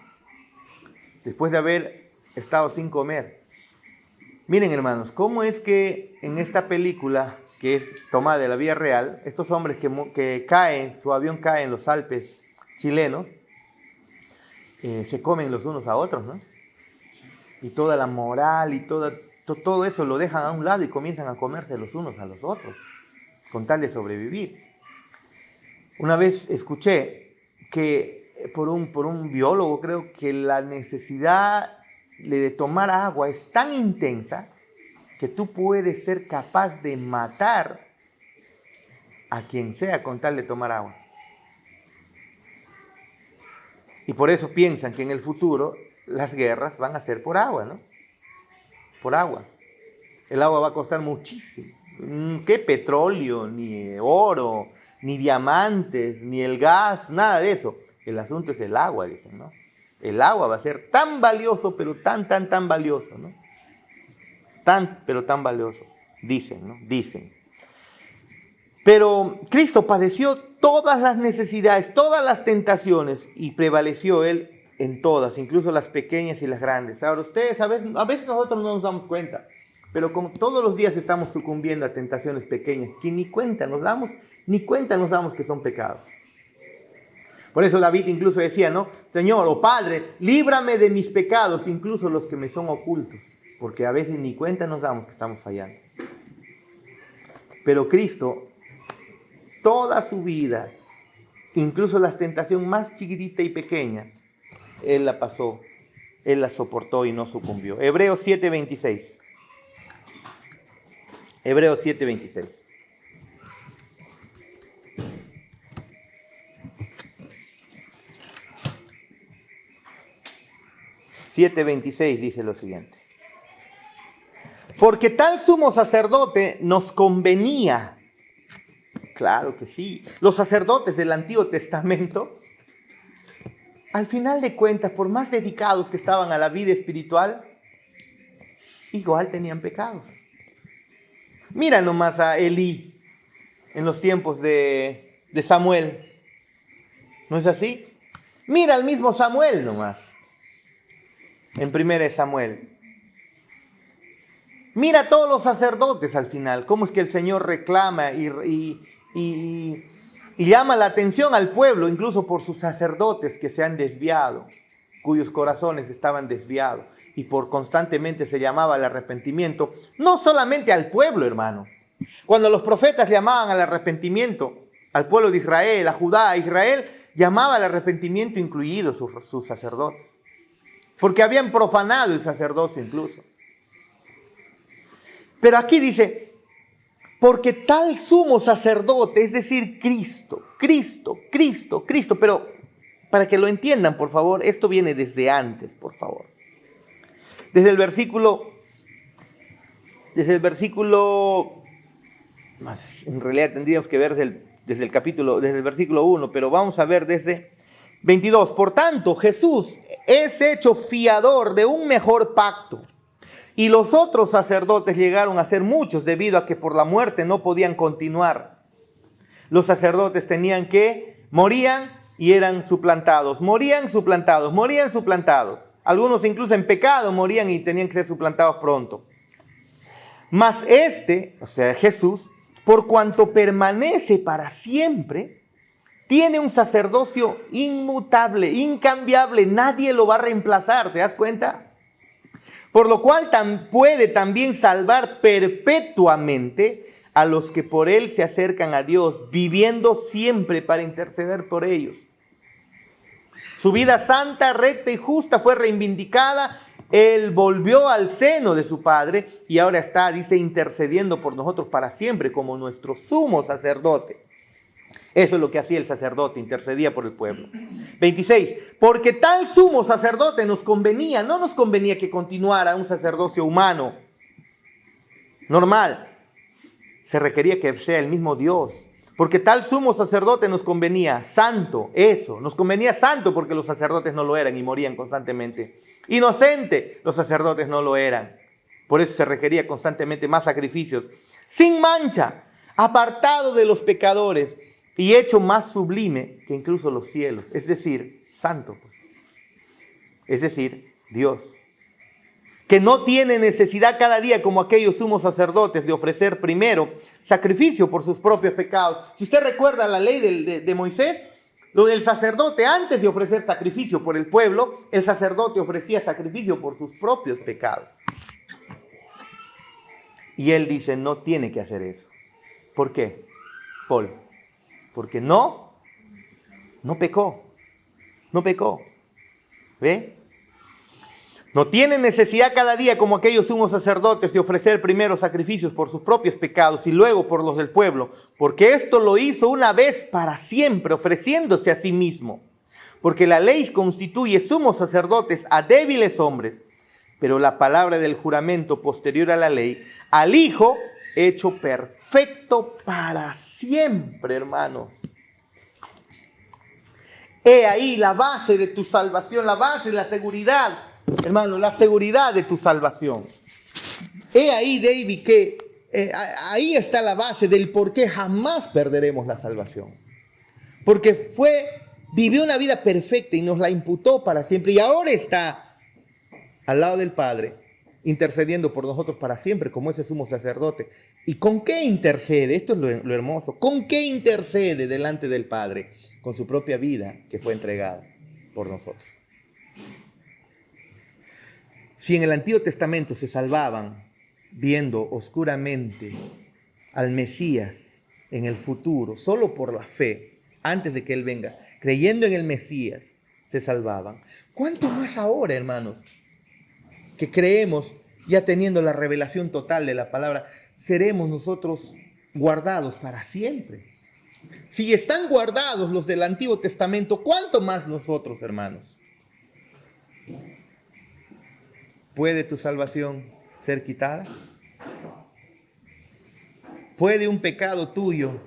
Después de haber estado sin comer. Miren, hermanos, cómo es que en esta película, que es tomada de la vida real, estos hombres que caen, su avión cae en los Alpes chilenos, se comen los unos a otros, ¿no? Y toda la moral y todo eso lo dejan a un lado y comienzan a comerse los unos a los otros, con tal de sobrevivir. Una vez escuché que por un biólogo, creo que la necesidad de tomar agua es tan intensa que tú puedes ser capaz de matar a quien sea con tal de tomar agua. Y por eso piensan que en el futuro las guerras van a ser por agua, ¿no? Por agua. El agua va a costar muchísimo. ¿Qué petróleo, ni oro, ni diamantes, ni el gas, nada de eso? El asunto es el agua, dicen, ¿no? El agua va a ser tan valioso, pero tan valioso, ¿no? Pero tan valioso. Dicen, ¿no? Dicen. Pero Cristo padeció todas las necesidades, todas las tentaciones y prevaleció Él en todas, incluso las pequeñas y las grandes. Ahora ustedes, a veces nosotros no nos damos cuenta, pero como todos los días estamos sucumbiendo a tentaciones pequeñas, que ni cuenta nos damos que son pecados. Por eso David incluso decía, ¿no? Señor o Padre, líbrame de mis pecados, incluso los que me son ocultos, porque a veces ni cuenta nos damos que estamos fallando. Pero Cristo, toda su vida, incluso la tentación más chiquitita y pequeña, Él la pasó, Él la soportó y no sucumbió. Hebreos 7:26. Hebreos 7:26. Dice lo siguiente. Porque tal sumo sacerdote nos convenía. Claro que sí. Los sacerdotes del Antiguo Testamento, al final de cuentas, por más dedicados que estaban a la vida espiritual, igual tenían pecados. Mira nomás a Elí en los tiempos de Samuel. ¿No es así? Mira al mismo Samuel nomás. En 1 Samuel. Mira a todos los sacerdotes al final. Cómo es que el Señor reclama y llama la atención al pueblo, incluso por sus sacerdotes que se han desviado, cuyos corazones estaban desviados. Y por constantemente se llamaba al arrepentimiento, no solamente al pueblo, hermanos. Cuando los profetas llamaban al arrepentimiento, al pueblo de Israel, a Judá, a Israel, llamaba al arrepentimiento incluidos sus sacerdotes. Porque habían profanado el sacerdocio incluso. Pero aquí dice, porque tal sumo sacerdote, es decir, Cristo. Pero para que lo entiendan, por favor, esto viene desde antes, por favor. Desde el versículo, en realidad tendríamos que ver desde el versículo 1, pero vamos a ver desde 22. Por tanto, Jesús es hecho fiador de un mejor pacto. Y los otros sacerdotes llegaron a ser muchos debido a que por la muerte no podían continuar. Los sacerdotes morían y eran suplantados. Algunos incluso en pecado morían y tenían que ser suplantados pronto. Mas o sea Jesús, por cuanto permanece para siempre, tiene un sacerdocio inmutable, incambiable. Nadie lo va a reemplazar, ¿te das cuenta? Por lo cual puede también salvar perpetuamente a los que por él se acercan a Dios, viviendo siempre para interceder por ellos. Su vida santa, recta y justa fue reivindicada. Él volvió al seno de su Padre y ahora está, dice, intercediendo por nosotros para siempre como nuestro sumo sacerdote. Eso es lo que hacía el sacerdote, intercedía por el pueblo. 26. Porque tal sumo sacerdote no nos convenía que continuara un sacerdocio humano, normal. Se requería que sea el mismo Dios. Porque tal sumo sacerdote nos convenía santo, nos convenía santo porque los sacerdotes no lo eran y morían constantemente. Inocente, los sacerdotes no lo eran. Por eso se requería constantemente más sacrificios. Sin mancha, apartado de los pecadores y hecho más sublime que incluso los cielos. Es decir, santo. Es decir, Dios. Que no tiene necesidad cada día como aquellos sumos sacerdotes de ofrecer primero sacrificio por sus propios pecados. Si usted recuerda la ley de Moisés, el sacerdote antes de ofrecer sacrificio por el pueblo, el sacerdote ofrecía sacrificio por sus propios pecados. Y él dice, no tiene que hacer eso. ¿Por qué, Paul? Porque no No pecó. No pecó. ¿Ve? No tiene necesidad cada día como aquellos sumos sacerdotes de ofrecer primero sacrificios por sus propios pecados y luego por los del pueblo, porque esto lo hizo una vez para siempre, ofreciéndose a sí mismo. Porque la ley constituye sumos sacerdotes a débiles hombres, pero la palabra del juramento posterior a la ley, al Hijo hecho perfecto para siempre, hermanos. He ahí la base de tu salvación, la base de la seguridad, hermano, la seguridad de tu salvación. He ahí, David, que ahí está la base del por qué jamás perderemos la salvación. Porque vivió una vida perfecta y nos la imputó para siempre. Y ahora está al lado del Padre, intercediendo por nosotros para siempre, como ese sumo sacerdote. ¿Y con qué intercede? Esto es lo hermoso. ¿Con qué intercede delante del Padre? Con su propia vida que fue entregada por nosotros. Si en el Antiguo Testamento se salvaban viendo oscuramente al Mesías en el futuro, solo por la fe, antes de que Él venga, creyendo en el Mesías, se salvaban. ¿Cuánto más ahora, hermanos, que creemos, ya teniendo la revelación total de la palabra, seremos nosotros guardados para siempre? Si están guardados los del Antiguo Testamento, ¿cuánto más nosotros, hermanos? ¿Puede tu salvación ser quitada? ¿Puede un pecado tuyo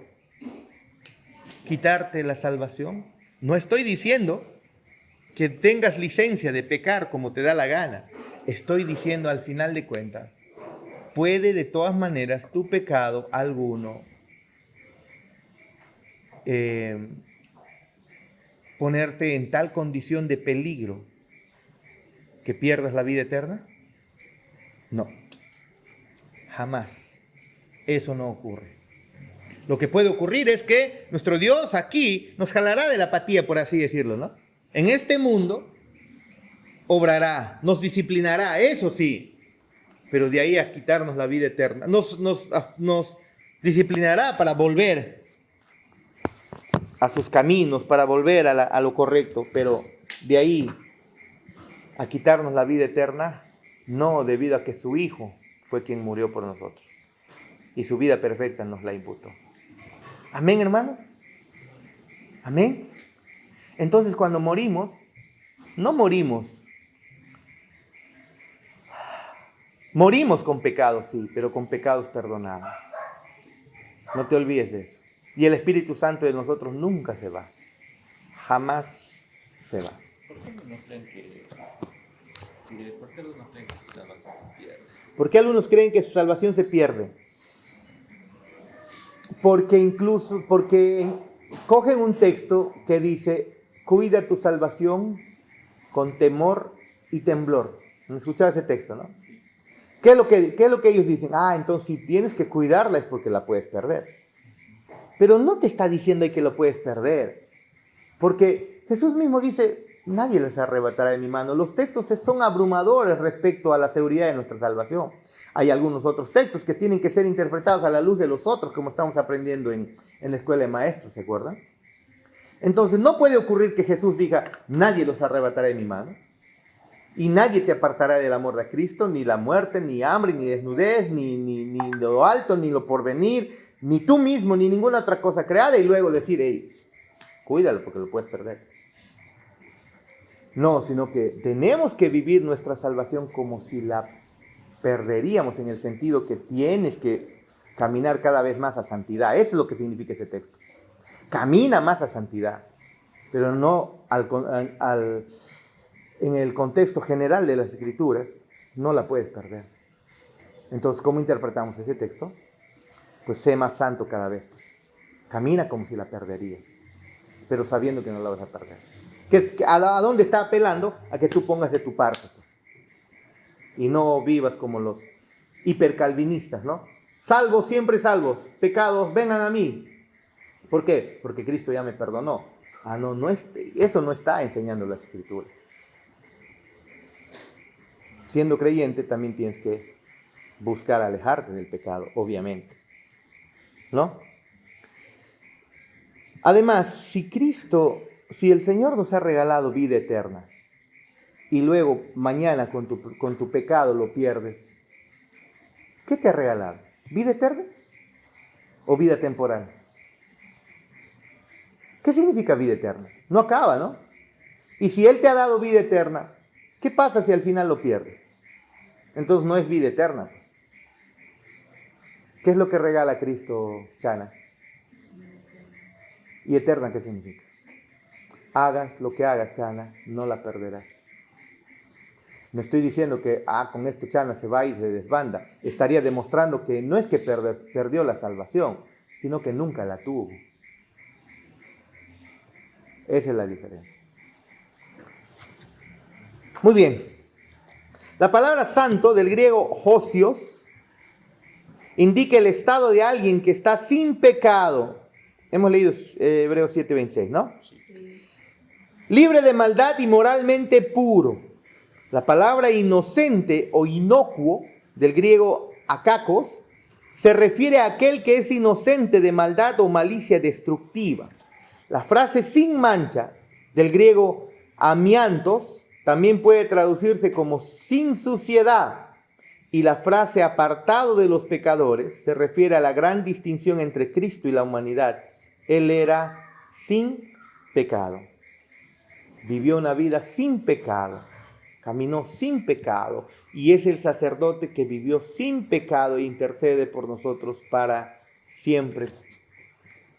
quitarte la salvación? No estoy diciendo que tengas licencia de pecar como te da la gana. Estoy diciendo, al final de cuentas, puede de todas maneras tu pecado alguno ponerte en tal condición de peligro que pierdas la vida eterna. No, jamás. Eso no ocurre. Lo que puede ocurrir es que nuestro Dios aquí nos jalará de la apatía, por así decirlo, ¿no? En este mundo obrará, nos disciplinará, eso sí, pero de ahí a quitarnos la vida eterna. Nos disciplinará para volver a sus caminos, para volver a lo correcto, pero de ahí a quitarnos la vida eterna, no, debido a que su Hijo fue quien murió por nosotros y su vida perfecta nos la imputó. Amén, hermanos. Amén. Entonces, cuando morimos, no morimos con pecados, sí, pero con pecados perdonados. No te olvides de eso. Y el Espíritu Santo de nosotros nunca se va. Jamás se va. ¿Por qué algunos creen que su salvación se pierde? ¿Por qué algunos creen que su salvación se pierde? Porque cogen un texto que dice, cuida tu salvación con temor y temblor. ¿Han escuchado ese texto, no? ¿Qué es lo que ellos dicen? Entonces si tienes que cuidarla es porque la puedes perder. Pero no te está diciendo ahí que lo puedes perder. Porque Jesús mismo dice, nadie les arrebatará de mi mano. Los textos son abrumadores respecto a la seguridad de nuestra salvación. Hay algunos otros textos que tienen que ser interpretados a la luz de los otros, como estamos aprendiendo en la escuela de maestros, ¿se acuerdan? Entonces no puede ocurrir que Jesús diga, nadie los arrebatará de mi mano. Y nadie te apartará del amor de Cristo, ni la muerte, ni hambre, ni desnudez, ni lo alto, ni lo porvenir, ni tú mismo, ni ninguna otra cosa creada, y luego decir, hey, cuídalo porque lo puedes perder. No, sino que tenemos que vivir nuestra salvación como si la perderíamos, en el sentido que tienes que caminar cada vez más a santidad. Eso es lo que significa ese texto. Camina más a santidad, pero no en el contexto general de las Escrituras, no la puedes perder. Entonces, ¿cómo interpretamos ese texto? Pues sé más santo cada vez. Pues. Camina como si la perderías, pero sabiendo que no la vas a perder. ¿A dónde está apelando? A que tú pongas de tu parte, pues. Y no vivas como los hipercalvinistas, ¿no? Salvos, siempre salvos. Pecados, vengan a mí. ¿Por qué? Porque Cristo ya me perdonó. Eso no está enseñando las Escrituras. Siendo creyente también tienes que buscar alejarte del pecado, obviamente. ¿No? Además, si Cristo si el Señor nos ha regalado vida eterna y luego mañana con tu pecado lo pierdes, ¿qué te ha regalado? ¿Vida eterna o vida temporal? ¿Qué significa vida eterna? No acaba, ¿no? Y si Él te ha dado vida eterna, ¿qué pasa si al final lo pierdes? Entonces no es vida eterna. Pues. ¿Qué es lo que regala Cristo, Chana? ¿Y eterna qué significa? Hagas lo que hagas, Chana, no la perderás. No estoy diciendo que con esto Chana se va y se desbanda. Estaría demostrando que no es que perdió la salvación, sino que nunca la tuvo. Esa es la diferencia. Muy bien. La palabra santo del griego hosios indica el estado de alguien que está sin pecado. Hemos leído Hebreos 7:26, ¿no? Libre de maldad y moralmente puro. La palabra inocente o inocuo del griego akakos se refiere a aquel que es inocente de maldad o malicia destructiva. La frase sin mancha del griego amiantos también puede traducirse como sin suciedad. Y la frase apartado de los pecadores se refiere a la gran distinción entre Cristo y la humanidad. Él era sin pecado. Vivió una vida sin pecado. Caminó sin pecado. Y es el sacerdote que vivió sin pecado e intercede por nosotros para siempre.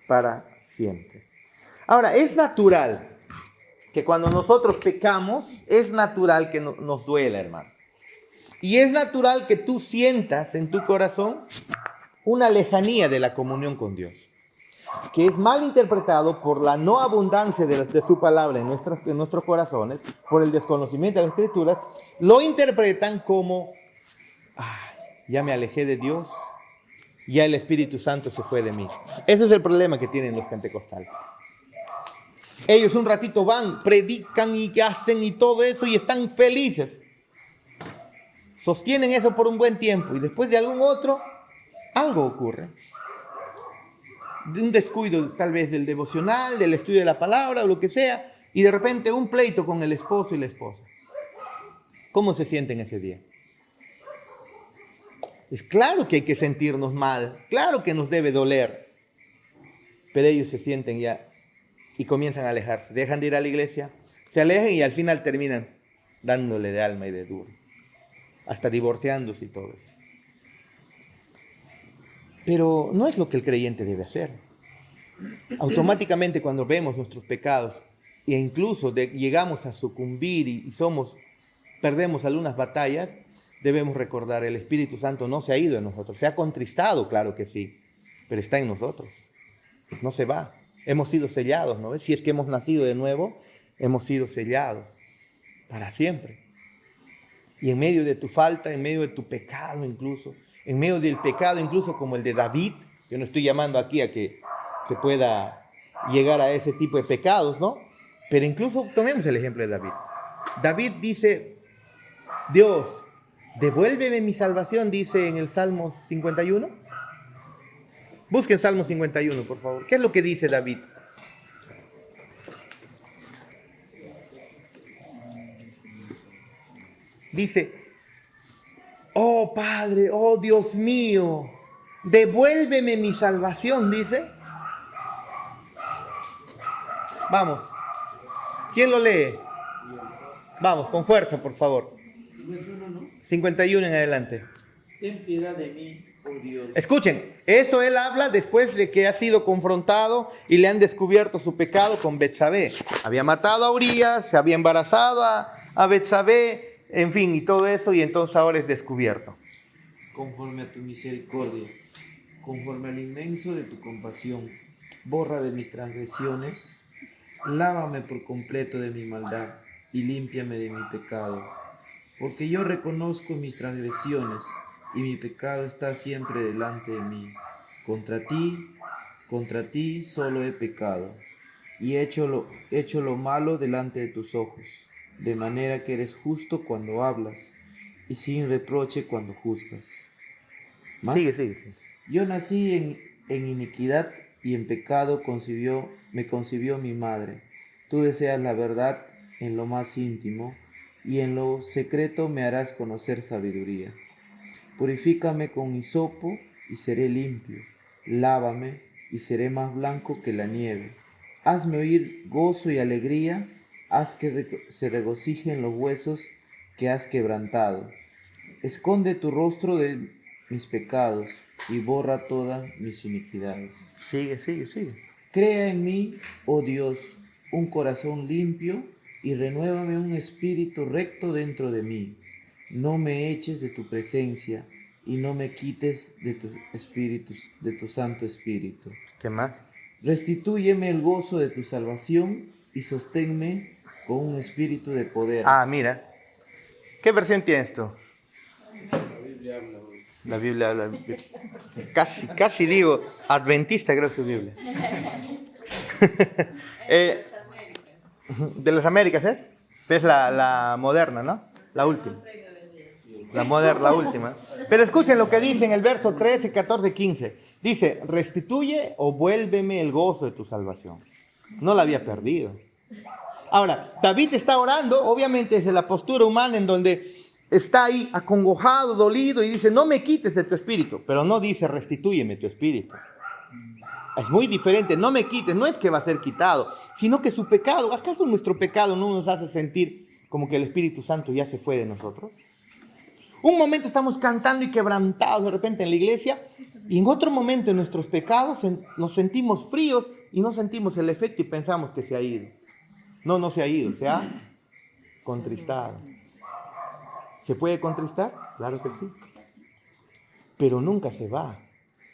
Para siempre. Ahora, es natural que cuando nosotros pecamos, es natural que nos duela, hermano. Y es natural que tú sientas en tu corazón una lejanía de la comunión con Dios, que es mal interpretado por la no abundancia de su palabra en nuestros corazones, por el desconocimiento de las Escrituras, lo interpretan como, ya me alejé de Dios, ya el Espíritu Santo se fue de mí. Ese es el problema que tienen los pentecostales. Ellos un ratito van, predican y hacen y todo eso y están felices. Sostienen eso por un buen tiempo y después de algo ocurre. De un descuido tal vez del devocional, del estudio de la palabra o lo que sea, y de repente un pleito con el esposo y la esposa. ¿Cómo se sienten ese día? Es claro que hay que sentirnos mal, claro que nos debe doler, pero ellos se sienten ya y comienzan a alejarse, dejan de ir a la iglesia, se alejan y al final terminan dándole de alma y de duro, hasta divorciándose y todo eso. Pero no es lo que el creyente debe hacer. Automáticamente cuando vemos nuestros pecados e incluso llegamos a sucumbir y perdemos algunas batallas, debemos recordar, el Espíritu Santo no se ha ido de nosotros, se ha contristado, claro que sí, pero está en nosotros, no se va. Hemos sido sellados, ¿no? Si es que hemos nacido de nuevo, hemos sido sellados para siempre. Y en medio de tu falta, en medio de tu pecado incluso, en medio del pecado incluso como el de David, yo no estoy llamando aquí a que se pueda llegar a ese tipo de pecados, ¿no? Pero incluso tomemos el ejemplo de David. David dice, Dios, devuélveme mi salvación, dice en el Salmo 51. Busquen Salmo 51, por favor. ¿Qué es lo que dice David? Dice, oh Padre, oh Dios mío, devuélveme mi salvación, dice. Vamos. ¿Quién lo lee? Vamos, con fuerza, por favor. 51 en adelante. Ten piedad de mí, oh Dios. Escuchen, eso él habla después de que ha sido confrontado y le han descubierto su pecado con Betsabé. Había matado a Urías, se había embarazado a Betsabé, en fin, y todo eso, y entonces ahora es descubierto. Conforme a tu misericordia, conforme al inmenso de tu compasión, borra de mis transgresiones, lávame por completo de mi maldad y límpiame de mi pecado. Porque yo reconozco mis transgresiones y mi pecado está siempre delante de mí. Contra ti solo he pecado y he hecho lo malo delante de tus ojos, de manera que eres justo cuando hablas y sin reproche cuando juzgas. ¿Más? Sigue. Yo nací en iniquidad y en pecado me concibió mi madre. Tú deseas la verdad en lo más íntimo, y en lo secreto me harás conocer sabiduría. Purifícame con hisopo y seré limpio. Lávame y seré más blanco que la nieve. Hazme oír gozo y alegría. Haz que se regocijen los huesos que has quebrantado. Esconde tu rostro de mis pecados y borra todas mis iniquidades. Sigue, sigue, sigue. Crea en mí, oh Dios, un corazón limpio y renuévame un espíritu recto dentro de mí. No me eches de tu presencia y no me quites de tu espíritu, de tu Santo Espíritu. ¿Qué más? Restitúyeme el gozo de tu salvación y sosténme con un espíritu de poder. Ah, mira. ¿Qué versión tienes tú? La Biblia habla, güey. La Biblia habla. Casi digo, adventista creo que es su Biblia. De las Américas es. Es la moderna, ¿no? La última. La última. Pero escuchen lo que dice en el verso 13, 14, 15. Dice, restituye o vuélveme el gozo de tu salvación. No la había perdido. Ahora, David está orando, obviamente desde la postura humana en donde está ahí acongojado, dolido y dice, no me quites de tu espíritu. Pero no dice, restitúyeme tu espíritu. Es muy diferente, no me quites, no es que va a ser quitado, sino que su pecado, ¿acaso nuestro pecado no nos hace sentir como que el Espíritu Santo ya se fue de nosotros? Un momento estamos cantando y quebrantados de repente en la iglesia y en otro momento en nuestros pecados nos sentimos fríos y no sentimos el efecto y pensamos que se ha ido. No se ha ido, se ha contristado. ¿Se puede contristar? Claro que sí. Pero nunca se va.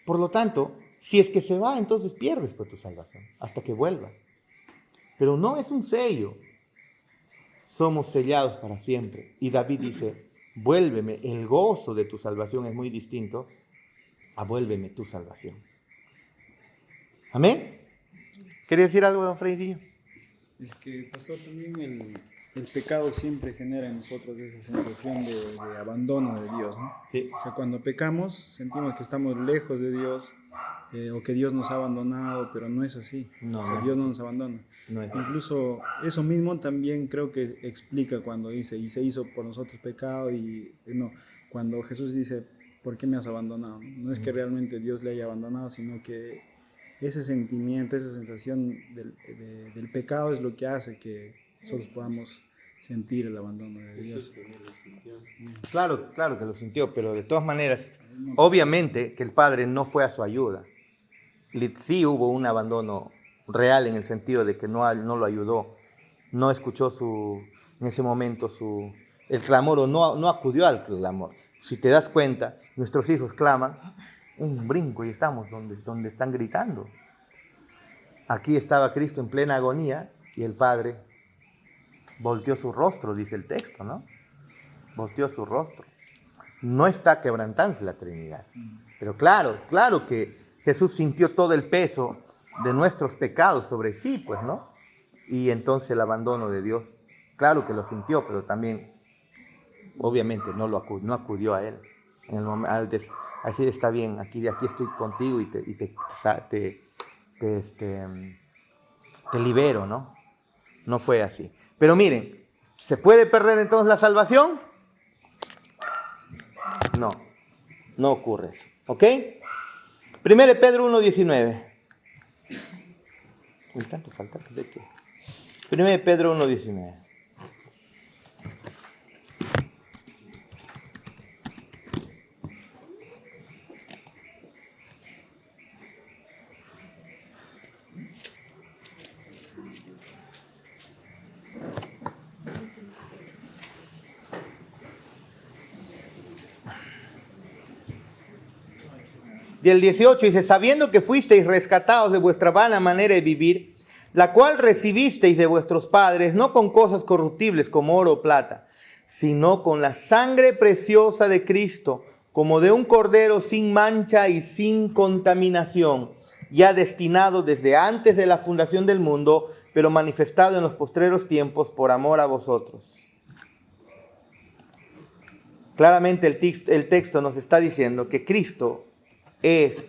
Por lo tanto, si es que se va, entonces pierdes por tu salvación, hasta que vuelva. Pero no es un sello. Somos sellados para siempre. Y David dice, vuélveme, el gozo de tu salvación es muy distinto a vuélveme tu salvación. ¿Amén? ¿Quería decir algo, don Fredicillo? Es que, pastor, también el pecado siempre genera en nosotros esa sensación de abandono de Dios, ¿no? Sí. O sea, cuando pecamos sentimos que estamos lejos de Dios o que Dios nos ha abandonado, pero no es así. No, o sea, no. Dios no nos abandona. No es. Incluso eso mismo también creo que explica cuando dice, y se hizo por nosotros pecado, y no, cuando Jesús dice, ¿por qué me has abandonado? No es que realmente Dios le haya abandonado, sino que ese sentimiento, esa sensación del pecado es lo que hace que nosotros podamos sentir el abandono de Dios. Jesús también lo sintió. Claro que lo sintió, pero de todas maneras, obviamente que el Padre no fue a su ayuda. Sí hubo un abandono real en el sentido de que no lo ayudó, no escuchó en ese momento el clamor o no acudió al clamor. Si te das cuenta, nuestros hijos claman, un brinco y estamos donde están gritando. Aquí estaba Cristo en plena agonía y el Padre volteó su rostro, dice el texto, ¿no? Volteó su rostro. No está quebrantándose la Trinidad. Pero claro que Jesús sintió todo el peso de nuestros pecados sobre sí, pues, ¿no? Y entonces el abandono de Dios, claro que lo sintió, pero también, obviamente, no acudió a Él. En el momento, así está bien, aquí estoy contigo y te libero, ¿no? No fue así. Pero miren, ¿se puede perder entonces la salvación? No ocurre eso, ¿ok? 1 Pedro 1:19. Uy, tanto falta que sé que. 1 Pedro 1:19. Y el 18 dice, sabiendo que fuisteis rescatados de vuestra vana manera de vivir, la cual recibisteis de vuestros padres, no con cosas corruptibles como oro o plata, sino con la sangre preciosa de Cristo, como de un cordero sin mancha y sin contaminación, ya destinado desde antes de la fundación del mundo, pero manifestado en los postreros tiempos por amor a vosotros. Claramente el texto nos está diciendo que Cristo es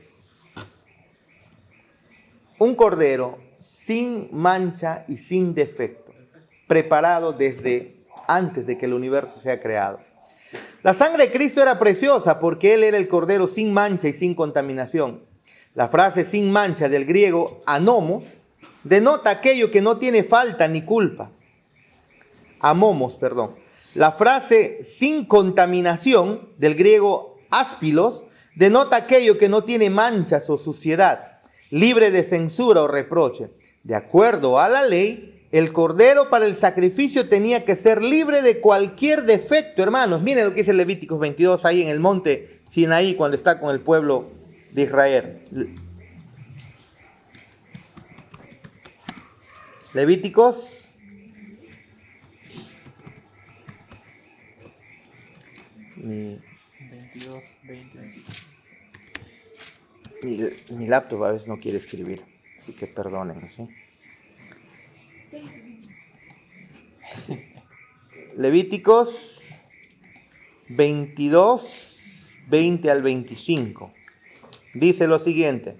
un cordero sin mancha y sin defecto, preparado desde antes de que el universo sea creado. La sangre de Cristo era preciosa porque Él era el Cordero sin mancha y sin contaminación. La frase sin mancha del griego anomos denota aquello que no tiene falta ni culpa. Amomos, perdón. La frase sin contaminación del griego aspilos denota aquello que no tiene manchas o suciedad, libre de censura o reproche. De acuerdo a la ley, el cordero para el sacrificio tenía que ser libre de cualquier defecto, hermanos. Miren lo que dice Levíticos 22 ahí en el monte Sinaí cuando está con el pueblo de Israel. Levíticos 22, 20. Mi laptop a veces no quiere escribir, así que perdonen, ¿sí? Levíticos 22, 20 al 25. Dice lo siguiente.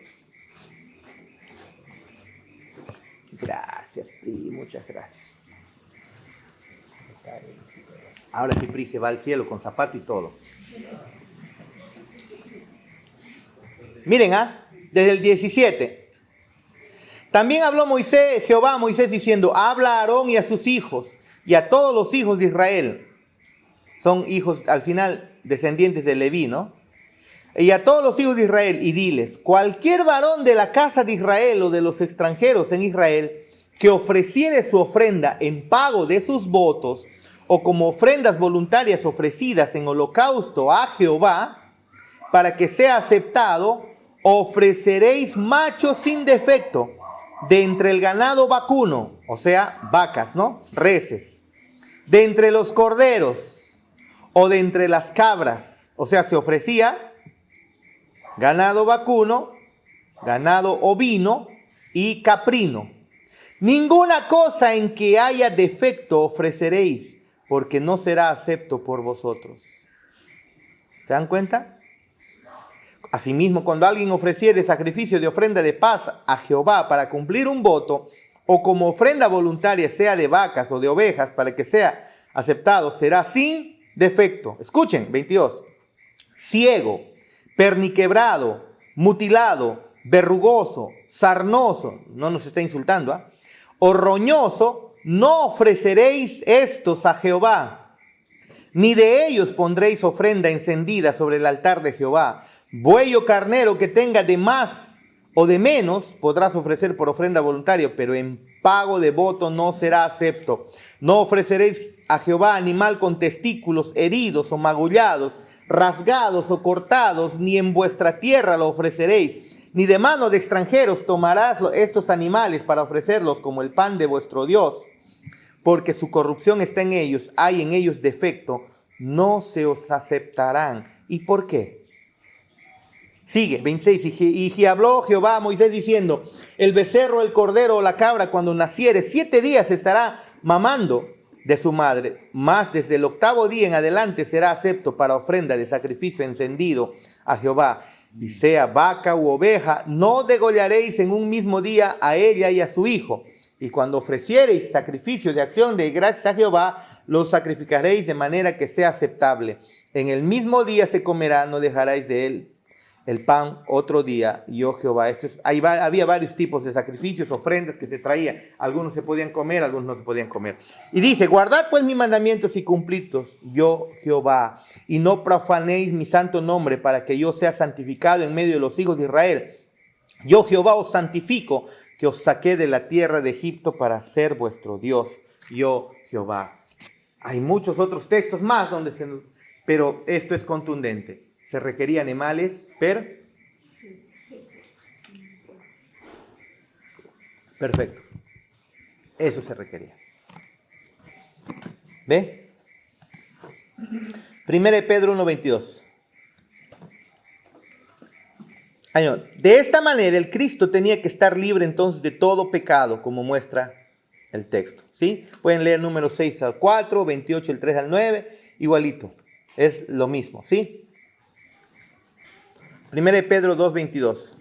Gracias, Pri, muchas gracias. Ahora sí, Pri se va al cielo con zapato y todo. Miren, desde el 17. También habló Jehová a Moisés diciendo, habla a Aarón y a sus hijos y a todos los hijos de Israel. Son hijos, al final, descendientes de Leví, ¿no? Y a todos los hijos de Israel, y diles, cualquier varón de la casa de Israel o de los extranjeros en Israel que ofreciere su ofrenda en pago de sus votos o como ofrendas voluntarias ofrecidas en holocausto a Jehová, para que sea aceptado, ofreceréis machos sin defecto de entre el ganado vacuno, o sea, vacas, ¿no? Reses, de entre los corderos o de entre las cabras, o sea, se ofrecía ganado vacuno, ganado ovino y caprino. Ninguna cosa en que haya defecto ofreceréis, porque no será acepto por vosotros. ¿Se dan cuenta? Asimismo, cuando alguien ofreciere sacrificio de ofrenda de paz a Jehová para cumplir un voto, o como ofrenda voluntaria sea de vacas o de ovejas para que sea aceptado, será sin defecto. Escuchen, 22. Ciego, perniquebrado, mutilado, verrugoso, sarnoso, no nos está insultando, o roñoso, no ofreceréis estos a Jehová, ni de ellos pondréis ofrenda encendida sobre el altar de Jehová. Buey o carnero que tenga de más o de menos podrás ofrecer por ofrenda voluntaria, pero en pago de voto no será acepto. No ofreceréis a Jehová animal con testículos heridos o magullados, rasgados o cortados, ni en vuestra tierra lo ofreceréis, ni de mano de extranjeros tomarás estos animales para ofrecerlos como el pan de vuestro Dios, porque su corrupción está en ellos, hay en ellos defecto, no se os aceptarán. ¿Y por qué? Sigue, 26, y habló Jehová a Moisés diciendo, el becerro, el cordero o la cabra cuando naciere 7 días estará mamando de su madre, mas desde el 8º día en adelante será acepto para ofrenda de sacrificio encendido a Jehová. Y sea vaca u oveja, no degollaréis en un mismo día a ella y a su hijo. Y cuando ofreciereis sacrificio de acción de gracias a Jehová, los sacrificaréis de manera que sea aceptable. En el mismo día se comerá, no dejaréis de él el pan otro día, yo Jehová. Había varios tipos de sacrificios, ofrendas que se traían. Algunos se podían comer, algunos no se podían comer. Y dice, guardad pues mis mandamientos y cumplidlos, yo Jehová, y no profanéis mi santo nombre, para que yo sea santificado en medio de los hijos de Israel. Yo Jehová os santifico, que os saqué de la tierra de Egipto para ser vuestro Dios, yo Jehová. Hay muchos otros textos más pero esto es contundente. Se requerían animales perfecto. Eso se requería. ¿Ve? 1 Pedro 1:22. De esta manera el Cristo tenía que estar libre entonces de todo pecado, como muestra el texto. ¿Sí? Pueden leer números 6 al 4, 28 el 3 al 9, igualito. Es lo mismo, ¿sí? 1 Pedro 2:22.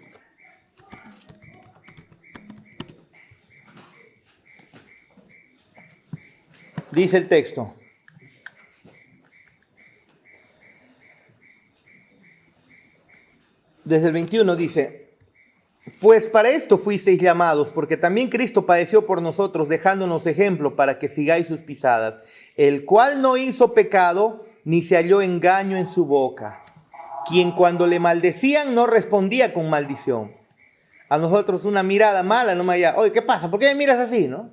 Dice el texto. Desde el 21 dice, pues para esto fuisteis llamados, porque también Cristo padeció por nosotros, dejándonos ejemplo para que sigáis sus pisadas, el cual no hizo pecado, ni se halló engaño en su boca, quien cuando le maldecían no respondía con maldición. A nosotros una mirada mala, no me haya, oye, ¿qué pasa? ¿Por qué me miras así? ¿No?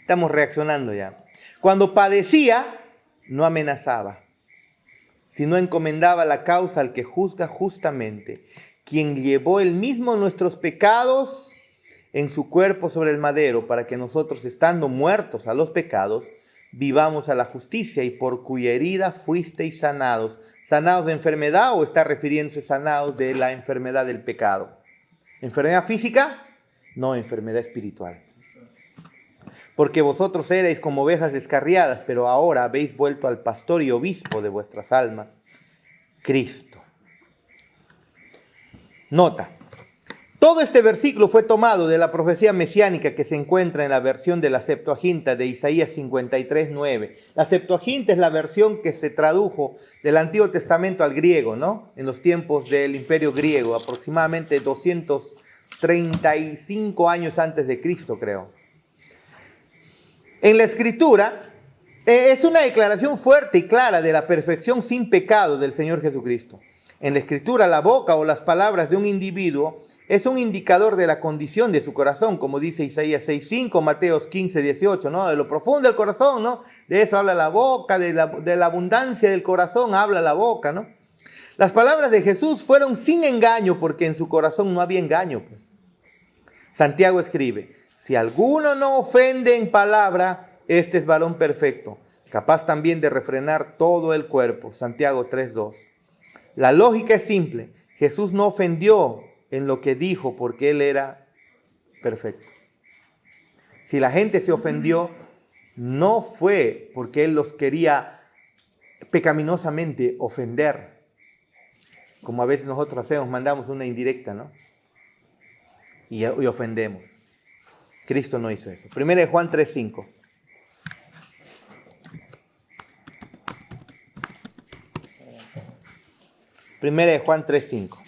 Estamos reaccionando ya. Cuando padecía, no amenazaba, sino encomendaba la causa al que juzga justamente, quien llevó él mismo nuestros pecados en su cuerpo sobre el madero, para que nosotros, estando muertos a los pecados, vivamos a la justicia, y por cuya herida fuisteis sanados. ¿Sanados de enfermedad o está refiriéndose sanados de la enfermedad del pecado? ¿Enfermedad física? No, enfermedad espiritual. Porque vosotros erais como ovejas descarriadas, pero ahora habéis vuelto al pastor y obispo de vuestras almas, Cristo. Nota, todo este versículo fue tomado de la profecía mesiánica que se encuentra en la versión de la Septuaginta de Isaías 53:9. La Septuaginta es la versión que se tradujo del Antiguo Testamento al griego, ¿no? En los tiempos del Imperio griego, aproximadamente 235 años antes de Cristo, creo. En la Escritura es una declaración fuerte y clara de la perfección sin pecado del Señor Jesucristo. En la Escritura, la boca o las palabras de un individuo es un indicador de la condición de su corazón, como dice Isaías 6:5, Mateos 15:18, ¿no? De lo profundo del corazón, ¿no? De eso habla la boca, de la abundancia del corazón habla la boca, ¿no? Las palabras de Jesús fueron sin engaño, porque en su corazón no había engaño, pues. Santiago escribe, si alguno no ofende en palabra, este es varón perfecto, capaz también de refrenar todo el cuerpo. Santiago 3:2. La lógica es simple. Jesús no ofendió en lo que dijo porque Él era perfecto. Si la gente se ofendió, no fue porque Él los quería pecaminosamente ofender, como a veces nosotros hacemos, mandamos una indirecta, ¿no? Y ofendemos. Cristo no hizo eso. Primera de Juan 3:5. Primera de Juan 3:5.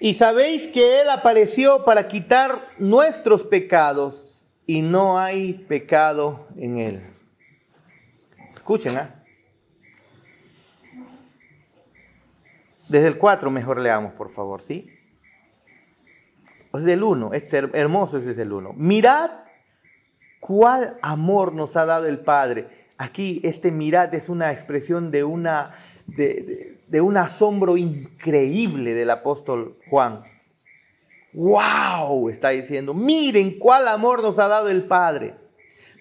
Y sabéis que Él apareció para quitar nuestros pecados, y no hay pecado en Él. Escuchen, ¿eh? Desde el 4 mejor leamos, por favor, ¿sí? O desde el 1, es hermoso es desde el 1. Mirad cuál amor nos ha dado el Padre. Aquí este mirad es una expresión de un asombro increíble del apóstol Juan. ¡Wow! Está diciendo, miren cuál amor nos ha dado el Padre,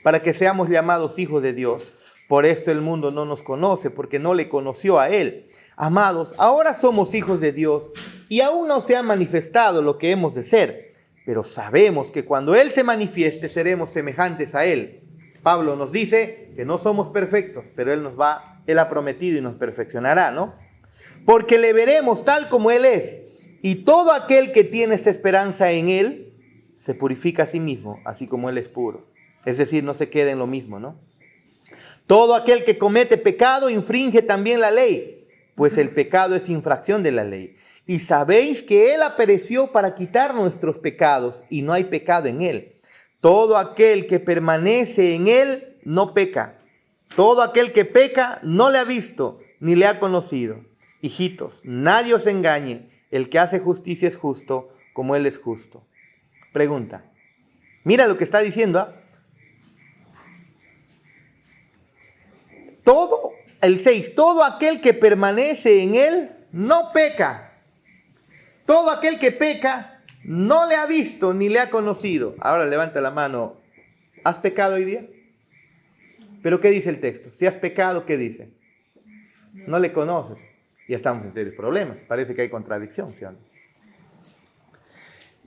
para que seamos llamados hijos de Dios. Por esto el mundo no nos conoce, porque no le conoció a Él. Amados, ahora somos hijos de Dios, y aún no se ha manifestado lo que hemos de ser, pero sabemos que cuando Él se manifieste seremos semejantes a Él. Pablo nos dice que no somos perfectos, pero Él ha prometido y nos perfeccionará, ¿no? Porque le veremos tal como Él es, y todo aquel que tiene esta esperanza en Él se purifica a sí mismo, así como Él es puro. Es decir, no se queda en lo mismo, ¿no? Todo aquel que comete pecado infringe también la ley, pues el pecado es infracción de la ley. Y sabéis que Él apareció para quitar nuestros pecados, y no hay pecado en Él. Todo aquel que permanece en Él no peca. Todo aquel que peca no le ha visto ni le ha conocido. Hijitos, nadie os engañe. El que hace justicia es justo, como Él es justo. Pregunta. Mira lo que está diciendo, ¿ah? El 6, todo aquel que permanece en Él no peca. Todo aquel que peca no le ha visto ni le ha conocido. Ahora levanta la mano. ¿Has pecado hoy día? ¿Pero qué dice el texto? Si has pecado, ¿qué dice? No le conoces. Ya estamos en serios problemas. Parece que hay contradicción, ¿sí o no?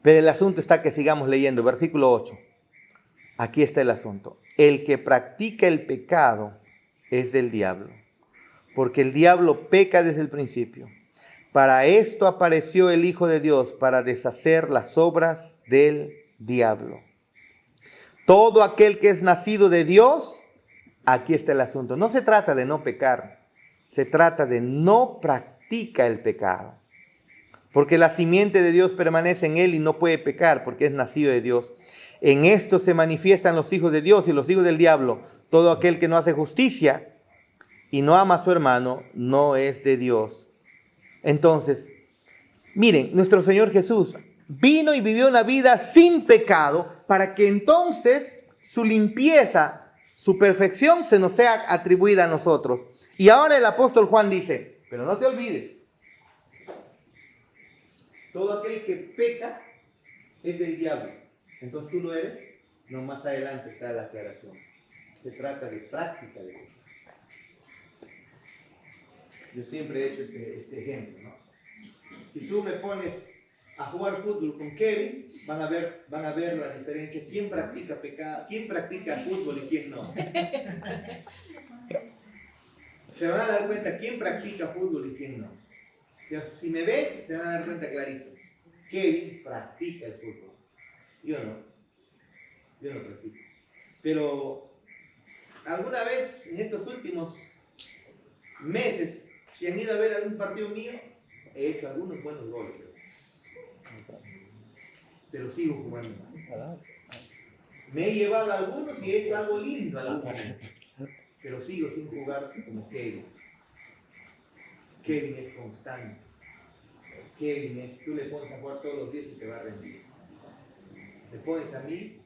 Pero el asunto está que sigamos leyendo, versículo 8. Aquí está el asunto. El que practica el pecado es del diablo, porque el diablo peca desde el principio. Para esto apareció el Hijo de Dios, para deshacer las obras del diablo. Todo aquel que es nacido de Dios, aquí está el asunto. No se trata de no pecar, se trata de no practica el pecado. Porque la simiente de Dios permanece en él y no puede pecar porque es nacido de Dios. En esto se manifiestan los hijos de Dios y los hijos del diablo. Todo aquel que no hace justicia y no ama a su hermano no es de Dios. Entonces, miren, nuestro Señor Jesús vino y vivió una vida sin pecado para que entonces su limpieza, su perfección se nos sea atribuida a nosotros. Y ahora el apóstol Juan dice, pero no te olvides, todo aquel que peca es del diablo. Entonces tú lo eres. No, más adelante está la aclaración. Se trata de práctica de eso. Yo siempre he hecho este ejemplo, ¿no? Si tú me pones a jugar fútbol con Kevin, van a ver la diferencia. ¿Quién practica pecado? ¿Quién practica fútbol y quién no? Se van a dar cuenta quién practica fútbol y quién no. Si me ven, se van a dar cuenta clarito. Kevin practica el fútbol. Yo no practico. Pero alguna vez en estos últimos meses, si han ido a ver algún partido mío, he hecho algunos buenos goles. Pero sigo jugando mal. Me he llevado a algunos y he hecho algo lindo a algunos. Pero sigo sin jugar como Kevin. Kevin es constante. Kevin es, tú le pones a jugar todos los días y te va a rendir. Le pones a mí,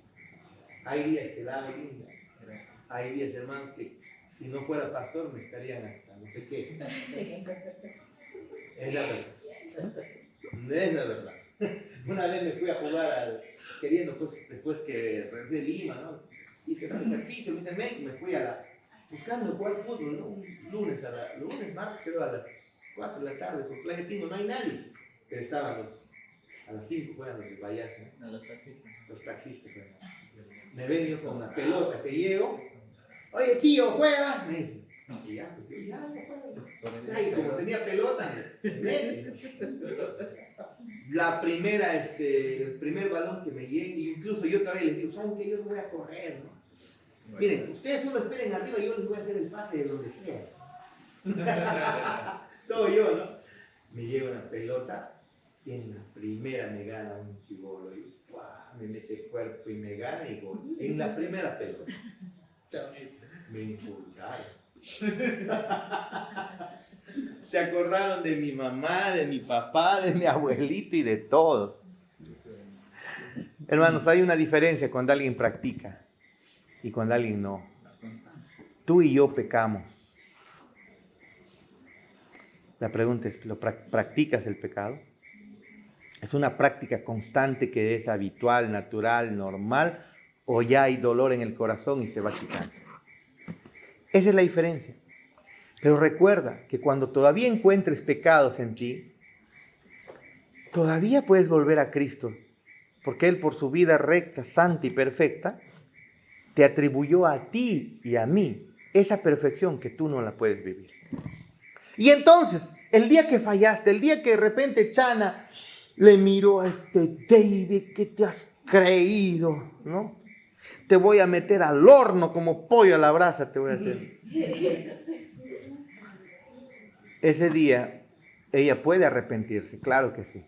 hay días que la hago linda. Hay días, hermanos, que si no fuera pastor me estarían hasta no sé qué. Es la verdad. Es la verdad. Una vez me fui a jugar queriendo, pues, después que regresé de Lima, ¿no? Hice un ejercicio, me hice médico, me fui buscando jugar fútbol, ¿no? Un lunes, martes, creo, a las 4 de la tarde, por Playa Tingo, no hay nadie. Pero estaban a las 5 fueron los de Payaso, ¿no? Los taxistas. Me ven yo con una pelota que llevo. Oye, tío, ¿juega? Me dice. Y ya, pues yo ya no juego. Y como tenía pelota, el primer balón que me llegue, incluso yo todavía les digo, ¿saben qué? Yo no voy a correr, ¿no? Miren, ustedes solo esperen arriba, yo les voy a hacer el pase de donde sea. Todo yo, ¿no? Me lleva una pelota y en la primera me gana un chibolo y me mete el cuerpo y me gana y gol. En la primera pelota. Me insultaron. Se acordaron de mi mamá, de mi papá, de mi abuelito y de todos. Hermanos, hay una diferencia cuando alguien practica y cuando alguien no. Tú y yo pecamos. La pregunta es, ¿practicas el pecado? ¿Es una práctica constante que es habitual, natural, normal? ¿O ya hay dolor en el corazón y se va quitando? Esa es la diferencia. Pero recuerda que cuando todavía encuentres pecados en ti, todavía puedes volver a Cristo. Porque Él, por su vida recta, santa y perfecta, te atribuyó a ti y a mí esa perfección que tú no la puedes vivir. Y entonces, el día que fallaste, el día que de repente Chana le miró a David, ¿qué te has creído? ¿No? Te voy a meter al horno como pollo a la brasa, te voy a hacer. Ese día, ella puede arrepentirse, claro que sí.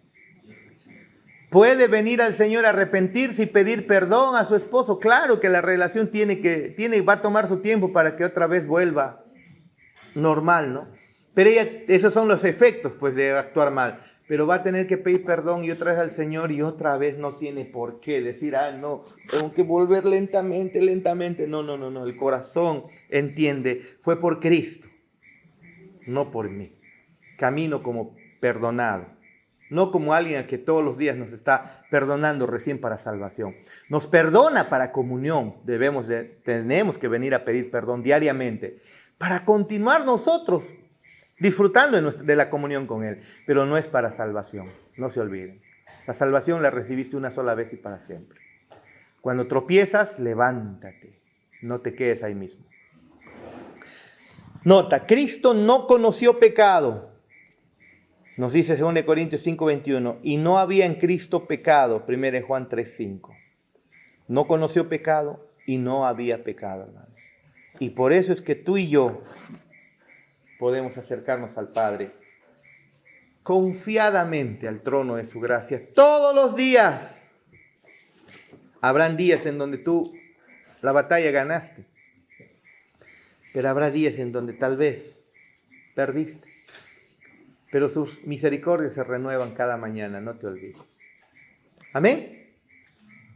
Puede venir al Señor a arrepentirse y pedir perdón a su esposo. Claro que la relación va a tomar su tiempo para que otra vez vuelva normal, ¿no? Pero esos son los efectos, pues, de actuar mal. Pero va a tener que pedir perdón y otra vez al Señor y otra vez no tiene por qué decir, no, tengo que volver lentamente. No. El corazón entiende, fue por Cristo, no por mí. Camino como perdonado, no como alguien que todos los días nos está perdonando recién para salvación. Nos perdona para comunión, tenemos que venir a pedir perdón diariamente para continuar nosotros disfrutando de la comunión con Él, pero no es para salvación, no se olviden. La salvación la recibiste una sola vez y para siempre. Cuando tropiezas, levántate. No te quedes ahí mismo. Nota, Cristo no conoció pecado. Nos dice 2 Corintios 5:21. Y no había en Cristo pecado. 1 Juan 3:5. No conoció pecado y no había pecado, hermano. Y por eso es que tú y yo podemos acercarnos al Padre confiadamente al trono de su gracia todos los días. Habrán días en donde tú la batalla ganaste, pero habrá días en donde tal vez perdiste. Pero sus misericordias se renuevan cada mañana, no te olvides. Amén.